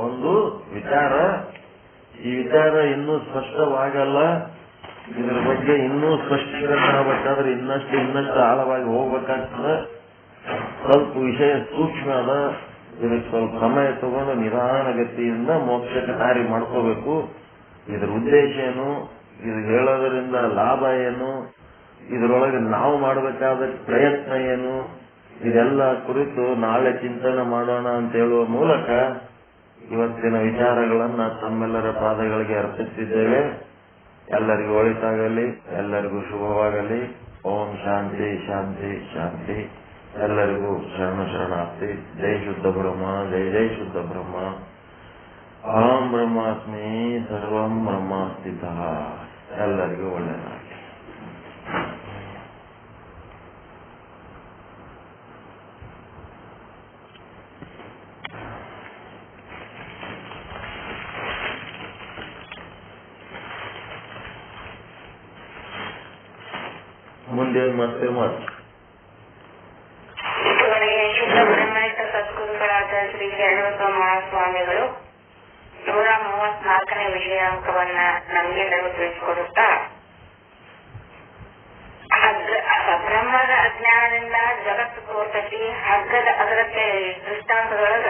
ಒಂದು ವಿಚಾರ. ಈ ವಿಚಾರ ಇನ್ನೂ ಸ್ಪಷ್ಟವಾಗಲ್ಲ. ಇದರ ಬಗ್ಗೆ ಇನ್ನೂ ಸ್ಪಷ್ಟೀಕರಣ ಆಗಬೇಕಾದ್ರೆ ಇನ್ನಷ್ಟು ಆಳವಾಗಿ ಹೋಗ್ಬೇಕಾಗ್ತದೆ. ಸ್ವಲ್ಪ ವಿಷಯ ಸೂಕ್ಷ್ಮ ಅದ. ಇದಕ್ಕೆ ಸ್ವಲ್ಪ ಸಮಯ ತಗೊಂಡು ನಿಧಾನಗತಿಯಿಂದ ಮೋಕ್ಷಕ್ಕೆ ದಾರಿ ಮಾಡ್ಕೋಬೇಕು. ಇದರ ಉದ್ದೇಶ ಏನು, ಇದು ಹೇಳೋದರಿಂದ ಲಾಭ ಏನು, ಇದರೊಳಗೆ ನಾವು ಮಾಡಬೇಕಾದ ಪ್ರಯತ್ನ ಏನು, ಇದೆಲ್ಲ ಕುರಿತು ನಾಳೆ ಚಿಂತನೆ ಮಾಡೋಣ ಅಂತ ಹೇಳುವ ಮೂಲಕ ಇವತ್ತಿನ ವಿಚಾರಗಳನ್ನ ತಮ್ಮೆಲ್ಲರ ಪಾದಗಳಿಗೆ ಅರ್ಪಿಸಿದ್ದೇವೆ. ಎಲ್ಲರಿಗೂ ಒಳಿತಾಗಲಿ, ಎಲ್ಲರಿಗೂ ಶುಭವಾಗಲಿ. ಓಂ ಶಾಂತಿ ಶಾಂತಿ ಶಾಂತಿ. ಎಲ್ಲರಿಗೂ ಶರಣಾರ್ಥಿ. ಜೈ ಶುದ್ಧ ಬ್ರಹ್ಮ, ಜೈ ಜೈ ಶುದ್ಧ ಬ್ರಹ್ಮ. ಅಹಂ ಬ್ರಹ್ಮಾಸ್ಮಿ, ಸರ್ವಂ ಬ್ರಹ್ಮಾಸ್ಥಿತಃ. ಎಲ್ಲರಿಗೂ ಒಳ್ಳೆಯದಾಗಲಿ. ಮುಂದೆ ಮತ್ತೆ ಮಾಡಿ. 4ನೇ ವಿಷಯಾಂಕವನ್ನ ನಮಗೆಲ್ಲರೂ ತಿಳಿಸಿಕೊಡುತ್ತಾ, ಬ್ರಹ್ಮದ ಅಜ್ಞಾನದಿಂದ ಜಗತ್ತು ತೋರ್ತತಿ, ಅದಕ್ಕೆ ದೃಷ್ಟಾಂತದೊಳಗ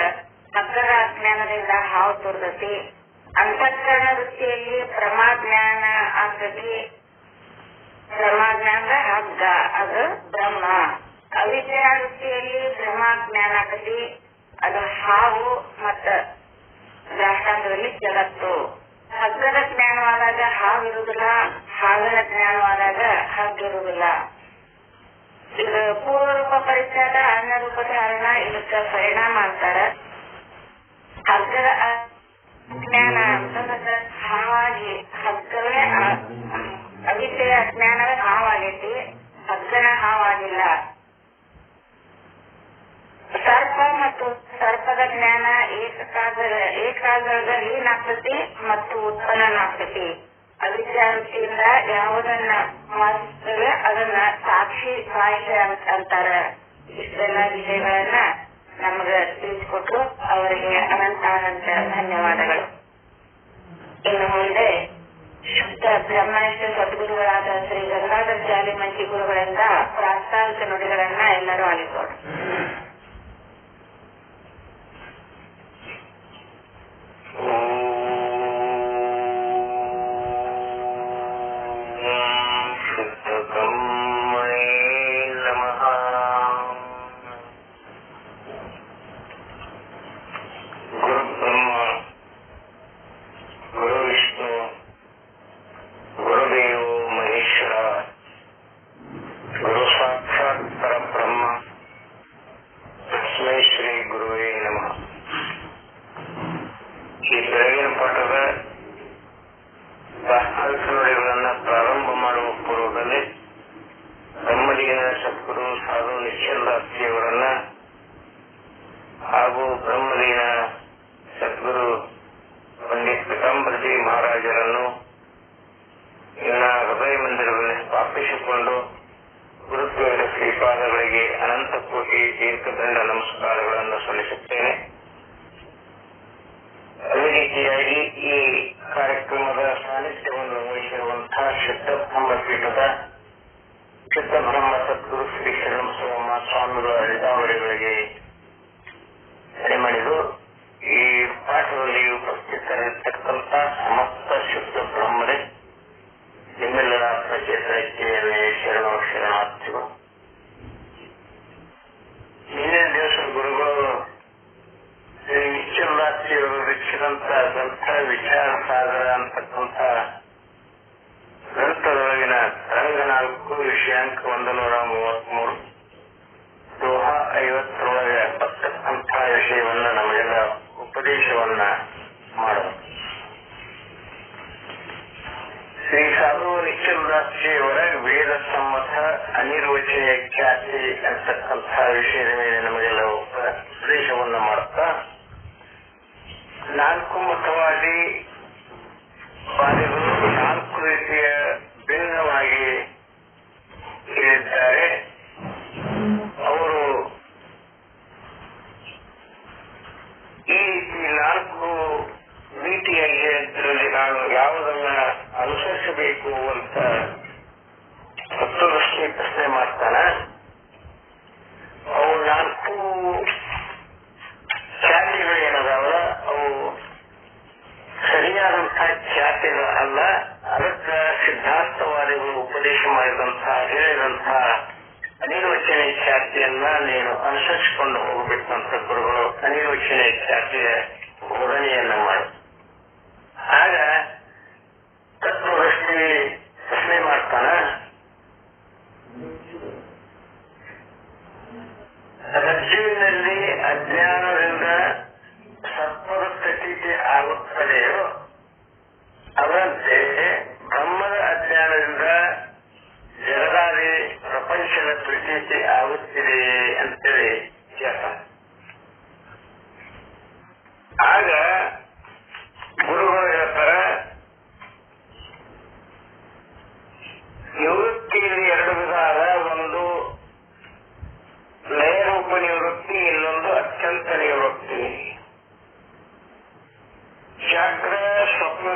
ಹಗ್ಗದ ಅಜ್ಞಾನದಿಂದ ಹಾವು ತೋರ್ತತಿ, ಅಂತಃಕರಣ ವೃತ್ತಿಯಲ್ಲಿ ಪ್ರಮಾಜ್ಞಾನ ಆಗ್ತತಿ, ಪ್ರಮಾಜ್ಞಾನದ ಹಗ್ಗ ಅದು ಬ್ರಹ್ಮ, ಅವಿದ್ಯಾ ವೃತ್ತಿಯಲ್ಲಿ ಬ್ರಹ್ಮಾಜ್ಞಾನ ಆಗತಿ, ಅದು ಹಾವು ಮತ್ತ ದೃಷ್ಟಾಂತದಲ್ಲಿ ಜಗತ್ತು. ಹಗ್ಗದ ಜ್ಞಾನವಾದಾಗ ಹಾವಿರುವುದಿಲ್ಲ, ಹಾವಿನ ಜ್ಞಾನವಾದಾಗ ಹಗ್ಗಿರುವುದಿಲ್ಲ. ಇದು ಪೂರ್ವರೂಪ ಪರಿಚ್ಛೇದ, ಅನ್ಯರೂಪ ಧಾರಣ, ಇದಕ್ಕೆ ಪರಿಣಾಮ ಅಂತಾರ. ಹಗ್ಗದ ಜ್ಞಾನ ಅಂತಂದ್ರೆ ಹಾವಾಗಿ, ಹಗ್ಗವೇ ಅವಿದ್ಯೆಯ ಅಜ್ಞಾನವೇ ಹಾವಾಗೈತಿ, ಹಗ್ಗನ ಹಾವಾಗಿಲ್ಲ. ಸರ್ಪ ಮತ್ತು ಸರ್ಪದ ಜ್ಞಾನ ಏಕಾಗ್ರದಲ್ಲಿ ಲೀನಾಗ್ತತಿ ಮತ್ತು ಉತ್ಪನ್ನನಾಗ್ತತಿ. ಅವಿದ್ಯಾವೃತ್ತಿಯಿಂದ ಯಾವುದನ್ನ ವಾದಿಸ್ತೇವೆ ಅದನ್ನ ಸಾಕ್ಷಿ ಭಾಷೆ ಅಂತಾರ. ಇಷ್ಟೆಲ್ಲ ವಿಷಯಗಳನ್ನ ನಮಗ ತಿಳಿಸಿಕೊಟ್ರು. ಅವರಿಗೆ ಅನಂತ ಧನ್ಯವಾದಗಳು. ಇನ್ನು ಮುಂದೆ ಶುದ್ಧ ಬ್ರಹ್ಮನಿಷ್ಠ ಸದ್ಗುರುಗಳಾದ ಶ್ರೀ ಗಂಗಾಧರ ಜಾಲಿಮಂಚಿ ಗುರುಗಳಿಂದ ಪ್ರಾಸ್ತಾವಿಕ ನುಡಿಗಳನ್ನ ಎಲ್ಲರೂ ಆಲಿಸೋಣ.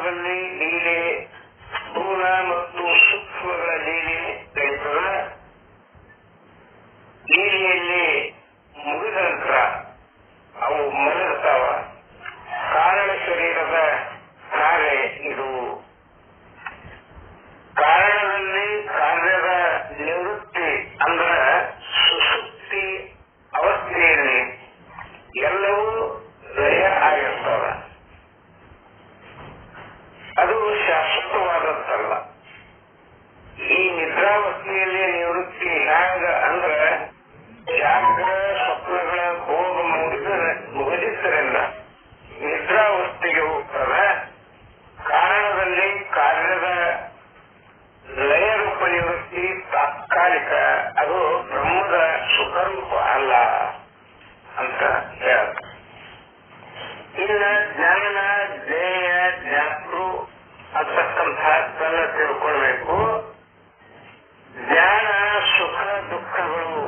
ಕಾಲದಲ್ಲಿ ಲೀಲೆ ಸ್ಥೂಲ ಮತ್ತು ಸೂಕ್ಷ್ಮಗಳ ಲೀಲೆ ನಡೀತದ. ಲೀಲೆಯಲ್ಲಿ ಮುಗಿದ ನಂತರ ಅವು ಮಲಗ್ತಾವ. ಕಾರಣ ಶರೀರದ ಕಾರ್ಯ ಇದು. ಕಾರಣದಲ್ಲಿ ಕಾರ್ಯದ ನಿವೃತ್ತಿ ಅಂದ್ರೆ ಸುಸುಪ್ತಿ ಅವಸ್ಥೆಯಲ್ಲಿ ಎಲ್ಲವೂ ಲಯ ಆಗಿರ್ತವ. ಅದು ಶಾಶ್ವತವಾದದ್ದಲ್ಲ. ಈ ನಿದ್ರಾವಸ್ಥೆಯಲ್ಲಿ ನಿವೃತ್ತಿ ಹ್ಯಾಂಗ ಅಂದ್ರೆ ಜಾಗ್ರ ಸ್ವಪ್ನಗಳ ಭೋಗ ಮುಗಿದಿದ್ದರಿಂದ ನಿದ್ರಾವಸ್ಥೆಗೆ ಹೋಗ್ತದ. ಕಾರಣದಲ್ಲಿ ಕಾರ್ಯದ ಲಯರೂಪ ನಿವೃತ್ತಿ ತಾತ್ಕಾಲಿಕ, ಅದು ಬ್ರಹ್ಮದ ಸುಖರೂಪ ಅಲ್ಲ ಅಂತ ಹೇಳ. ಇನ್ನ ಜ್ಞಾನ ಜ್ಞೇಯ ಜ್ಞಾತೃ ಅಂತಕ್ಕಂಥದ್ದನ್ನ ತಿಳ್ಕೊಳ್ಬೇಕು. ಜ್ಞಾನ ಸುಖ ದುಃಖಗಳು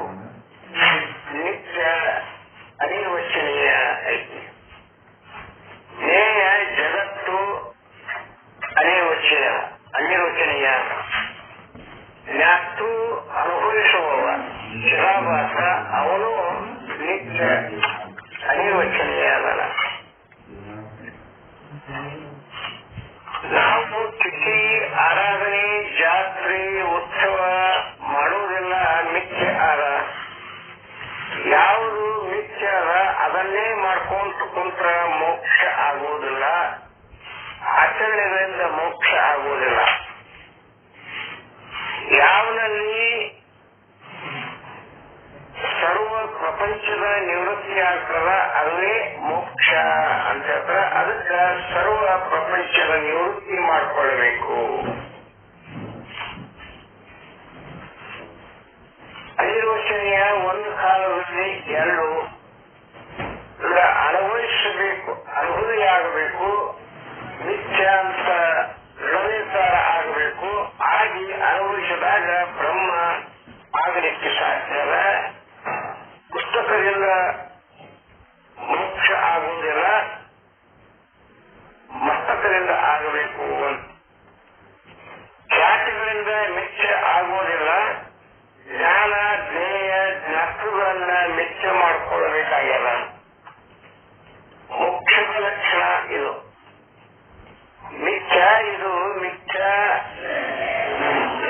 ನಿತ್ಯ ಅನಿರ್ವಚನೀಯ ಐತಿ. ಜ್ಞೇಯ ಜಗತ್ತು ಅನಿರ್ವಚನೀಯ. ಜ್ಞಾತೃ ಅನುಭವಿಸುವವ ಚಿರಾಭಾಸ, ಅವನು ನಿತ್ಯ ಅನಿರ್ವಚನೀಯ ಅಲ್ಲ. ನಾವು ತಿಥಿ ಆರಾಧನೆ ಜಾತ್ರೆ ಉತ್ಸವ ಮಾಡುವುದಿಲ್ಲ ಮಿಥ್ಯ ಅದ. ಯಾವುದು ಮಿಥ್ಯ ಅದ ಅದನ್ನೇ ಮಾಡ್ಕೊಂತ ಕುಂತ್ರ ಮೋಕ್ಷ ಆಗುವುದಿಲ್ಲ. ಆಚರಣೆಗಳಿಂದ ಮೋಕ್ಷ ಆಗುವುದಿಲ್ಲ. ಯಾವನಲ್ಲಿ ಸರ್ವ ಪ್ರಪಂಚದ ನಿವೃತ್ತಿ ಆಗ್ತದ ಅದುವೇ ಮೋಕ್ಷ ಅಂತ ಹೇಳ್ತಾರೆ. ಅದಕ್ಕೆ ಸರ್ವ ಪ್ರಪಂಚದ ನಿವೃತ್ತಿ ಮಾಡಿಕೊಳ್ಬೇಕು. ಅನಿರ್ವಚನೀಯ ಒಂದು ಕಾಲದಲ್ಲಿ ಎರಡು ಅನುಭವಿಸಬೇಕು, ಅನುಭವಿಯಾಗಬೇಕು. ನಿತ್ಯ ಅಂತ ನಿರ್ಧಾರ ಆಗಬೇಕು. ಆಗಿ ಅನುಭವಿಸಿದಾಗ ಬ್ರಹ್ಮ ಆಗಲಿಕ್ಕೆ ಸಾಧ್ಯದ. ಪುಸ್ತಕದಿಂದ ಮೋಕ್ಷ ಆಗುವುದಿಲ್ಲ, ಮಸ್ತಕದಿಂದ ಆಗಬೇಕು. ಖ್ಯಾತಿಗಳಿಂದ ಮಿಥ್ಯ ಆಗುವುದಿಲ್ಲ. ಜ್ಞಾನ ಜ್ಞೇಯ ಜ್ಞಾತೃಗಳನ್ನ ಮಿಥ್ಯ ಮಾಡಿಕೊಳ್ಳಬೇಕಾಗ್ಯದ. ಮೋಕ್ಷದ ಲಕ್ಷಣ ಇದು. ಮಿಥ್ಯ ಇದು ಮಿಥ್ಯ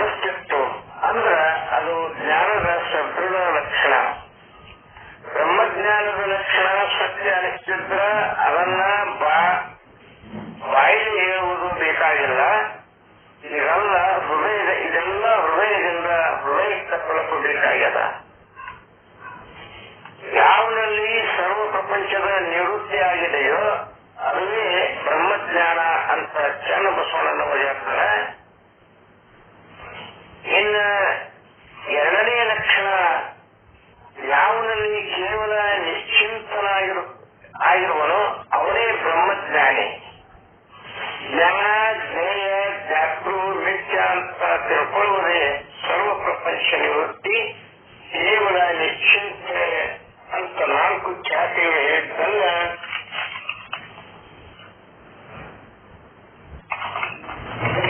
ಅಸ್ತಿತ್ವ ಅಂದ್ರ ಅದು ಜ್ಞಾನದ ಸದೃಢ ಲಕ್ಷಣ. ಬ್ರಹ್ಮಜ್ಞಾನದ ಲಕ್ಷಣ ಸತ್ಯ ಅನಿಸ್ತಿದ್ರ ಅದನ್ನ ಬಾಯಿಗೆ ಹೇಳುವುದು ಬೇಕಾಗಿಲ್ಲ. ಇದೆಲ್ಲ ಹೃದಯದಿಂದ ಹೃದಯಕ್ಕೆ ತಲುಪಬೇಕಾಗ್ಯದ. ಯಾವನಲ್ಲಿ ಸರ್ವ ಪ್ರಪಂಚದ ನಿವೃತ್ತಿ ಆಗಿದೆಯೋ ಅದುವೇ ಬ್ರಹ್ಮಜ್ಞಾನ ಅಂತ ಚನ್ನಬಸವಣ್ಣನವರು ಹೇಳ್ತಾರೆ. ಇನ್ನ ಎರಡನೇ ಲಕ್ಷಣ, ಯಾವನಲ್ಲಿ ಕೇವಲ ನಿಶ್ಚಿಂತನಾಗಿರುವನೋ ಅವನೇ ಬ್ರಹ್ಮಜ್ಞಾನಿ. ಜ್ಞಾನ ಜ್ಞೇಯ ಜ್ಞಾತೃ ಮಿಥ್ಯ ಅಂತ ತಿಳ್ಕೊಳ್ಳುವುದೇ ಸರ್ವ ಪ್ರಪಂಚ ನಿವೃತ್ತಿ. ಕೇವಲ ನಿಶ್ಚಿಂತೆ ಅಂತ ನಾಲ್ಕು ಖ್ಯಾತಿಗಳು ಹೇಳಿದ್ದಲ್ಲ.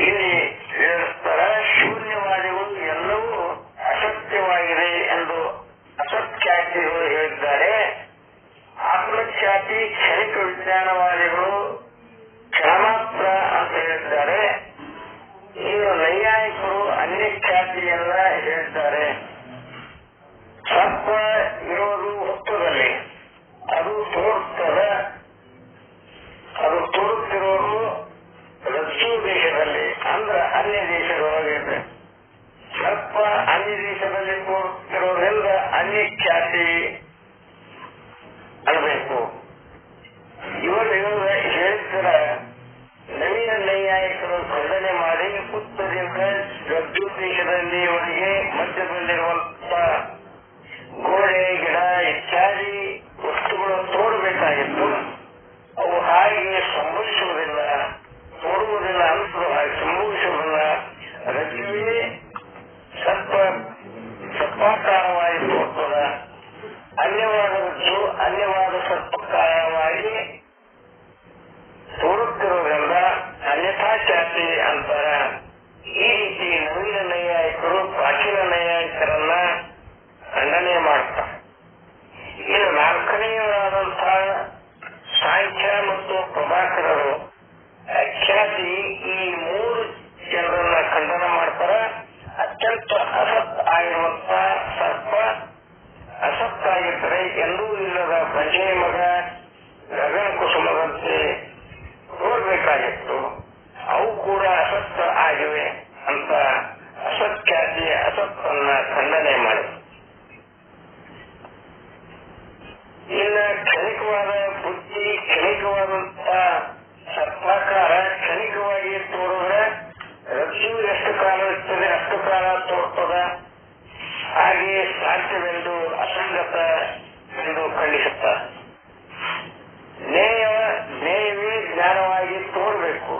ಇಲ್ಲಿ ಹೇಳ್ತಾರೆ, ಶೂನ್ಯವಾದಿಗಳು ಎಲ್ಲವೂ ಅಸತ್ಯವಾಗಿದೆ ಎಂದು ಅಸತ್ಖ್ಯಾತಿಗಳು ಹೇಳಿದ್ದಾರೆ. ಆತ್ಮಖ್ಯಾತಿ ಕ್ಷಣಿಕ ವಿಜ್ಞಾನವಾದಿಗಳು ಮಾಡಬೇಕಾಗಿತ್ತು, ಅವು ಕೂಡ ಅಸತ್ ಆಗಿವೆ ಅಂತ ಅಸತ್ಖ್ಯಾತಿಯ ಅಸತ್ತನ್ನ ಖಂಡನೆ ಮಾಡಿತು. ಇನ್ನು ಕ್ಷಣಿಕವಾದ ಬುದ್ಧಿ, ಕ್ಷಣಿಕವಾದಂತ ಸರ್ಪಾಕಾರ ಕ್ಷಣಿಕವಾಗಿ ತೋರಿದ್ರೆ ರಜ್ಜು ಎಷ್ಟು ಕಾಲ ಇರ್ತದೆ ಅಷ್ಟು ಕಾಲ ತೋರ್ತದ, ಹಾಗೆಯೇ ಸಾಧ್ಯವೆಂದು ಅಸಂಗತ ಎಂದು ಖಂಡಿಸುತ್ತ ನೇಯವೇ ಜ್ಞಾನವಾಗಿ ತೋರಬೇಕು.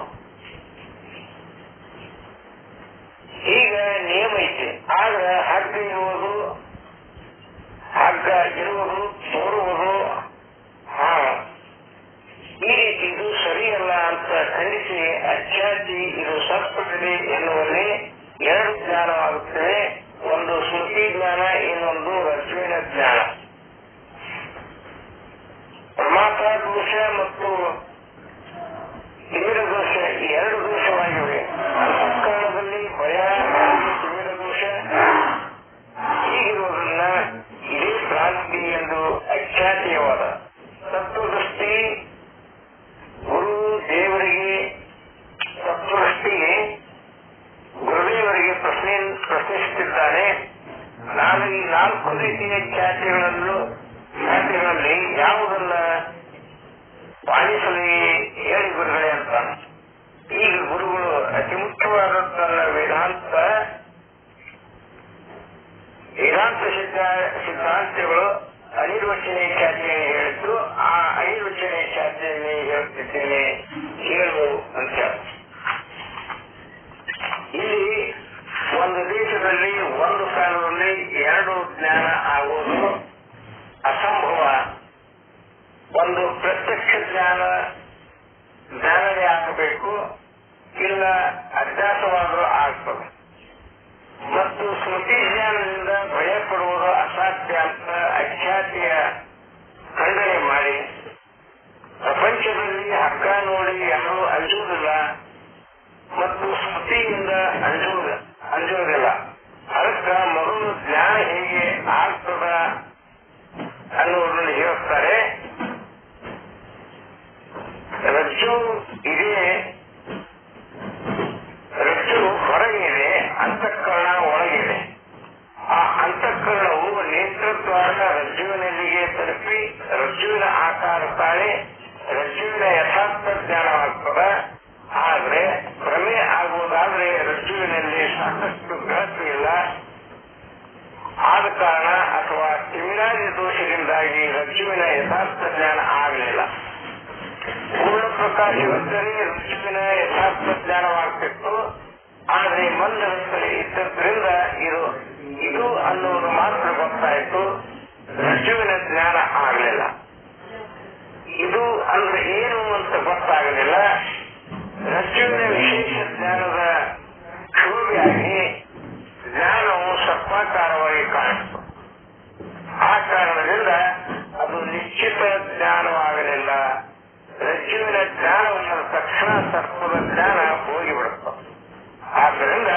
ಈಗ ನಿಯಮ ಐತೆ, ಆಗ ಹಗ್ಗ ಇರುವುದು ತೋರುವುದು ಈ ರೀತಿ ಇದು ಸರಿಯಲ್ಲ ಅಂತ ಖಂಡಿಸಿ ಅಖ್ಯಾತಿ ಇದು ಸತ್ಪಟ್ಟಿದೆ ಎನ್ನುವಲ್ಲಿ ಎರಡು ಜ್ಞಾನವಾಗುತ್ತವೆ. ಒಂದು ಸ್ಮೃತಿ ಜ್ಞಾನ, ಇನ್ನೊಂದು ರಜ್ಜುವಿನ ಜ್ಞಾನ. ಪ್ರಮಾತ ದೋಷ ಮತ್ತು ತಿಮಿರ ದೋಷ ಈ ಎರಡು ದೋಷವಾಗಿವೆ. ಅಂತಃಕರಣದಲ್ಲಿ ಭಯ, ತಿಮಿರ ದೋಷ ಹೀಗಿರುವುದನ್ನ ಇದೇ ಭ್ರಾಂತಿ ಎಂದು ಅಖ್ಯಾತಿಯವಾದ ತತ್ವದೃಷ್ಟಿ ಗುರುದೇವರಿಗೆ ಪ್ರಶ್ನಿಸುತ್ತಿದ್ದಾನೆ. ನಾನು ಈ 4 ರೀತಿಯ ಖ್ಯಾತಿಗಳಲ್ಲಿ ಯಾವುದನ್ನ ಪಾಲಿಸಲಿ ಹೇಳಿ ಗುರುಗಳೇ ಅಂತ. ಈಗ ಗುರುಗಳು ಅತಿ ಮುಖ್ಯವಾದದ್ದನ್ನ ವೇದಾಂತ ಸಿದ್ಧಾಂತಗಳು ಅನಿರ್ವಚನೀಯ ಖ್ಯಾತಿಯನ್ನು ಹೇಳಿದ್ದು, ಆ ಅನಿರ್ವಚನೀಯ ಖ್ಯಾತಿಯನ್ನು ಹೇಳುತ್ತಿದ್ದೇನೆ ಹೇಳು ಅಂತ. ಇಲ್ಲಿ ಒಂದು ದೇಶದಲ್ಲಿ ಒಂದು ಕಾಲದಲ್ಲಿ ಎರಡು ಜ್ಞಾನ ಆಗುವುದು ಅಸಂಭವ. ಒಂದು ಪ್ರತ್ಯಕ್ಷ ಜ್ಞಾನವೇ ಆಗಬೇಕು, ಇಲ್ಲ ಅಭ್ಯಾಸವಾದರೂ ಆಗ್ತದೆ. ಮತ್ತು ಸ್ಮೃತಿ ಜ್ಞಾನದಿಂದ ಭಯ ಪಡುವುದು ಅಸಾಧ್ಯ ಅಂತ ಅಖ್ಯಾತಿಯ ಖಂಡನೆ ಮಾಡಿ, ಪ್ರಪಂಚದಲ್ಲಿ ಹಗ್ಗ ನೋಡಿ ಯಾರೂ ಅಂಜುವುದಿಲ್ಲ ಮತ್ತು ಸ್ಮೃತಿಯಿಂದ ಅಂಜುವುದಿಲ್ಲ. ಅದಕ್ಕೆ ಮೊದಲು ಜ್ಞಾನ ಹೇಗೆ ಆಗ್ತದ ಅನ್ನುವುದನ್ನು ಹೇಳುತ್ತಾರೆ. ರಜ್ಜು ಹೊರಗಿದೆ, ಅಂತಃಕರಣ ಒಳಗಿದೆ. ಆ ಅಂತಃಕರಣವು ನೇತೃತ್ವದ ರಜ್ಜುವಿನಲ್ಲಿಗೆ ತಲುಪಿ ರಜ್ಜುವಿನ ಆಕಾರ ತಾಳಿ ರಜ್ಜುವಿನ ಯಥಾರ್ಥ ಜ್ಞಾನವಾಗ್ತದ. ಆದ್ರೆ ಭ್ರಮೆ ಆಗುವುದಾದ್ರೆ ರಜ್ಜುವಿನಲ್ಲಿ ಸಾಕಷ್ಟು ಬೆಳಕು ಇಲ್ಲ, ಆದ ಕಾರಣ ಅಥವಾ ತಿಮಿರಾದಿ ದೋಷದಿಂದಾಗಿ ರಜ್ಜುವಿನ ಯಥಾರ್ಥ ಜ್ಞಾನ ಆಗಲಿಲ್ಲ. ಪೂರ್ಣ ಪ್ರಕಾಶವಿದ್ದರೆ ರಜ್ಜುವಿನ ಯಥಾರ್ಥ ಜ್ಞಾನವಾಗ್ತಿತ್ತು. ಆದರೆ ಮಂದದಲ್ಲಿ ಇದ್ದದ್ರಿಂದ ಇದು ಅನ್ನೋದು ಮಾತ್ರ ಗೊತ್ತಾಯಿತು, ರಜ್ಜುವಿನ ಜ್ಞಾನ ಆಗಲಿಲ್ಲ. ಇದು ಅಂದ್ರೆ ಏನು ಅಂತ ಗೊತ್ತಾಗಲಿಲ್ಲ. ರಜ್ಜುವಿನ ವಿಶೇಷ ಜ್ಞಾನದ ಕ್ಷೋಭೆಯಾಗಿ ಜ್ಞಾನವು ಸರ್ಪಾಕಾರವಾಗಿ ಕಾಣಿಸ್ತು. ಆ ಕಾರಣದಿಂದ ಅದು ನಿಶ್ಚಿತ ಜ್ಞಾನವಾಗಲಿಲ್ಲ. ರಜ್ಜುವಿನ ಜ್ಞಾನವನ್ನು ತಕ್ಷಣ ಸರ್ಪದ ಜ್ಞಾನ ಹೋಗಿಬಿಡುತ್ತೆ. ಆದ್ದರಿಂದ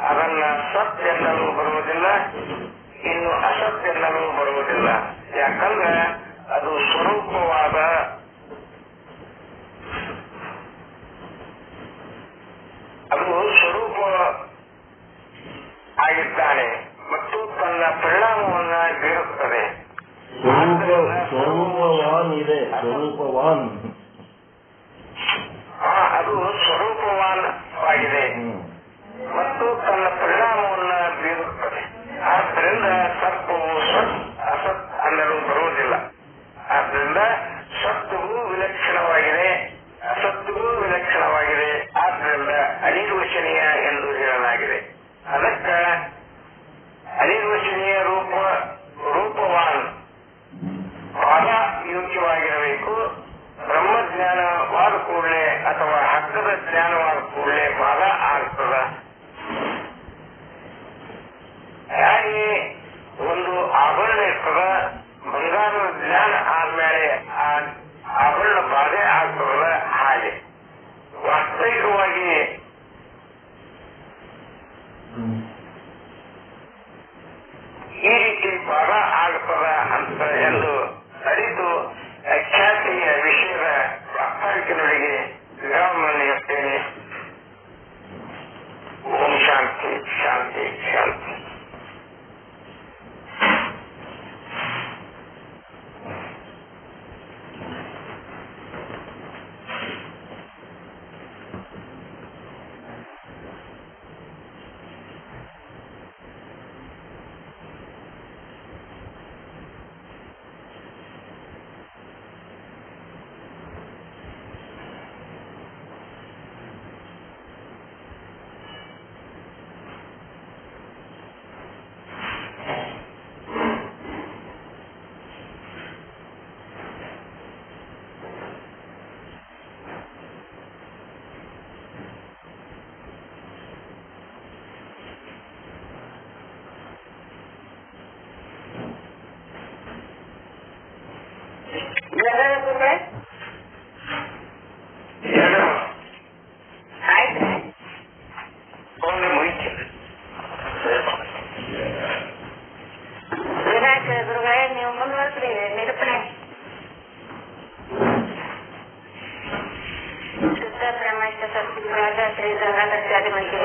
ಅದನ್ನ ಸತ್ ಎನ್ನಲು ಬರುವುದಿಲ್ಲ, ಇನ್ನು ಅಸತ್ ಎನ್ನಲು ಬರುವುದಿಲ್ಲ. ಯಾಕಂದ್ರೆ ಅದು ಸ್ವರೂಪವಾದ ಆಗಿದ್ದಾನೆ ಮತ್ತು ತನ್ನ ಪರಿಣಾಮವನ್ನು ಬೀರುತ್ತದೆ. ಸ್ವರೂಪವಾನ್ ಇದೆ, ಸ್ವರೂಪವಾನ್ ಅದು ಸ್ವರೂಪವಾಗಿದೆ ಮತ್ತು ತನ್ನ ಪರಿಣಾಮವನ್ನು ಬೀರುತ್ತದೆ. ಆದ್ದರಿಂದ ಸರ್ಪವು ಸತ್ ಅಸತ್ ಅನ್ನಲು ಬರುವುದಿಲ್ಲ. ಆದ್ದರಿಂದ ಸತ್ವವು ವಿಲಕ್ಷಣವಾಗಿದೆ, ಅಸತ್ವವು ವಿಲಕ್ಷಣವಾಗಿದೆ. ಆದ್ದರಿಂದ ಅನಿರ್ವಚನೀಯ ಎಂದು ಹೇಳಲಾಗಿದೆ. ಅದಕ್ಕೆ ಅನಿರ್ವಚನೀಯ ರೂಪವಾನ್ ಬಹಳ ಯೋಗ್ಯವಾಗಿರಬೇಕು. ಬ್ರಹ್ಮಜ್ಞಾನವಾದ ಕೂಡಲೇ ಅಥವಾ ಹಗ್ಗದ ಜ್ಞಾನವಾದ ಕೂಡಲೇ ಬಹಳ ಆಗ್ತದ. ಹಾಗೆ ಒಂದು ಆಭರಣ ಇರ್ತದ, ಬಂಗಾರದ ಜ್ಞಾನ ಆದ್ಮೇಲೆ ಆ ಆಭರಣ ಬಾಧೆ ಆಗ್ತದಲ್ಲ, ಹಾಗೆ ವಾಸ್ತವಿಕವಾಗಿ ಈ ರೀತಿ ಬಾಧ ಆಗ್ತದ ಅಂತ ಎಂದು ಅರಿತು ಅಖ್ಯಾತಿಯ ವಿಷಯದ ಪ್ರಾಸ್ತಾವಿಕನೊಳಗೆ ವಿರಾಮವನ್ನು ಆಚಾರ್ಯ ಮಂತ್ರಿ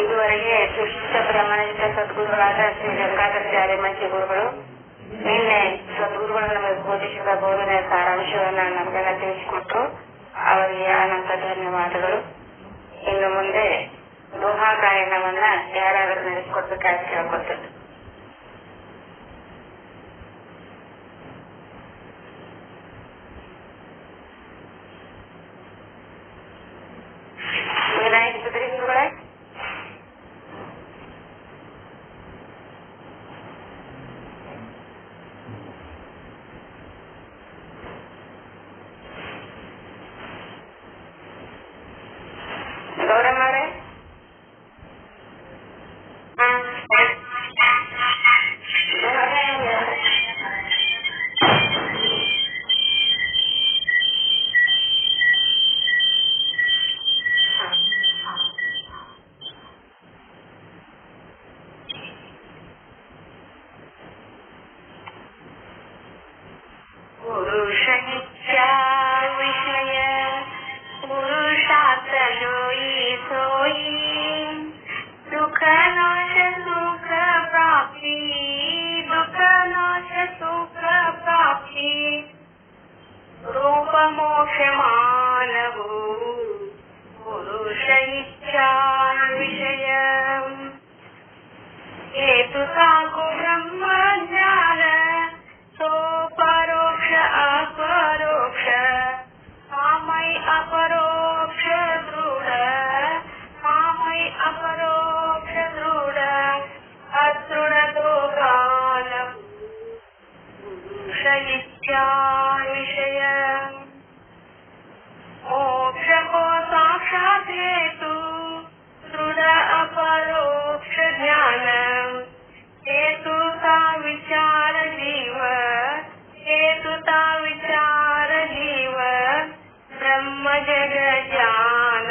ಇದುವರೆಗೆ ಸುಶಿಷ್ಟ ಬ್ರಹ್ಮನಿಷ್ಠ ಸದ್ಗುರುಗಳಾದ ಶ್ರೀ ಗಂಗಾಧರಾಚಾರ್ಯ ಮಂತ್ರಿ ಗುರುಗಳು ನಿನ್ನೆ ಸದ್ಗುರುಗಳು ನಮಗೆ ಬೋಧಿಸಿದ ಬೋಧನೆಯ ಸಾರಾಂಶವನ್ನು ನಮಗೆಲ್ಲ ತಿಳಿಸಿಕೊಟ್ರು. ಅವರಿಗೆ ಅನಂತ ಧನ್ಯವಾದಗಳು. ಇನ್ನು ಮುಂದೆ ದೋಹಾ ಗಾಯನವನ್ನ ಯಾರಾದರೂ ನಡೆಸಿಕೊಡ್ಬೇಕಾಗಿ ಕೇಳ್ಕೊಳ್ತೇನೆ. ಏನಾಯ್ತದ್ರಿ ಗುರುಗಳೇ? ಗೌರಮ್ಮರೇ, पुरुष इच्छा विषय पुरुषार्थ जोई सोई दुख नाश सुख प्राप्ति दुख नाश सुख प्राप्ति रूप मोक्ष मानवो पुरुष इच्छा विषय हेतु साको ब्रह्म ज्ञान तो परोक्ष अपरोक्ष सामय अपरोक्ष दृढ सामय अपरोक्ष दृढ अदृढ दोगान पुरुष इच्छा विषय मोक्ष को साक्षात हेतु दृढ अपरोक्ष ज्ञान हेतुता विचार जीव हेतुता विचार जीव ब्रह्म जग ज्ञान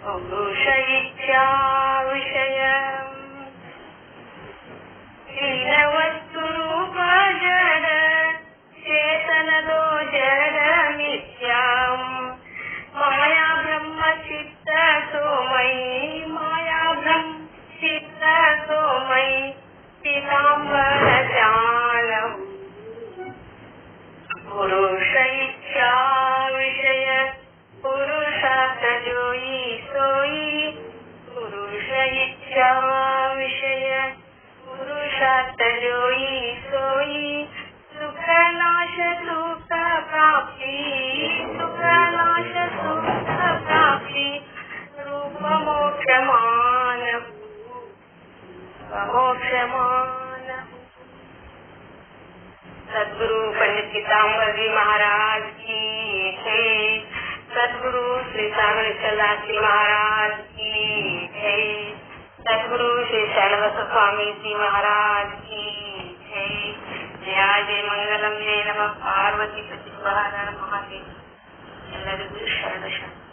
पुरुष इच्छा विषय लीन वस्तु रूप जड चेतन दो जड नित्यम माया ब्रह्म चित्त सोमयी माया ब्रह्म चित्त सोमयी पीताम्बर जालम पुरुष इच्छा विषय पुरुषार्थ जोई सोई पुरुष इच्छा विषय पुरुषार्थ जोई सोई सुख नाश सुख प्राप्ति सुख नाश सुख प्राप्ति रूप मोक्ष मानव मोक्ष मानव। सद्गुरु पंडित पीताम्बर जी महाराज की जय। सद्गुरु श्री सागरेश्वरदास जी महाराज की जय। सद्गुरु श्री शरणवत स्वामी जी महाराज की जय। जय जय मंगलम जय नमः पार्वती पति महादेव। ಎಲ್ಲರಿಗೂ ಶರಣ ಶರಣ।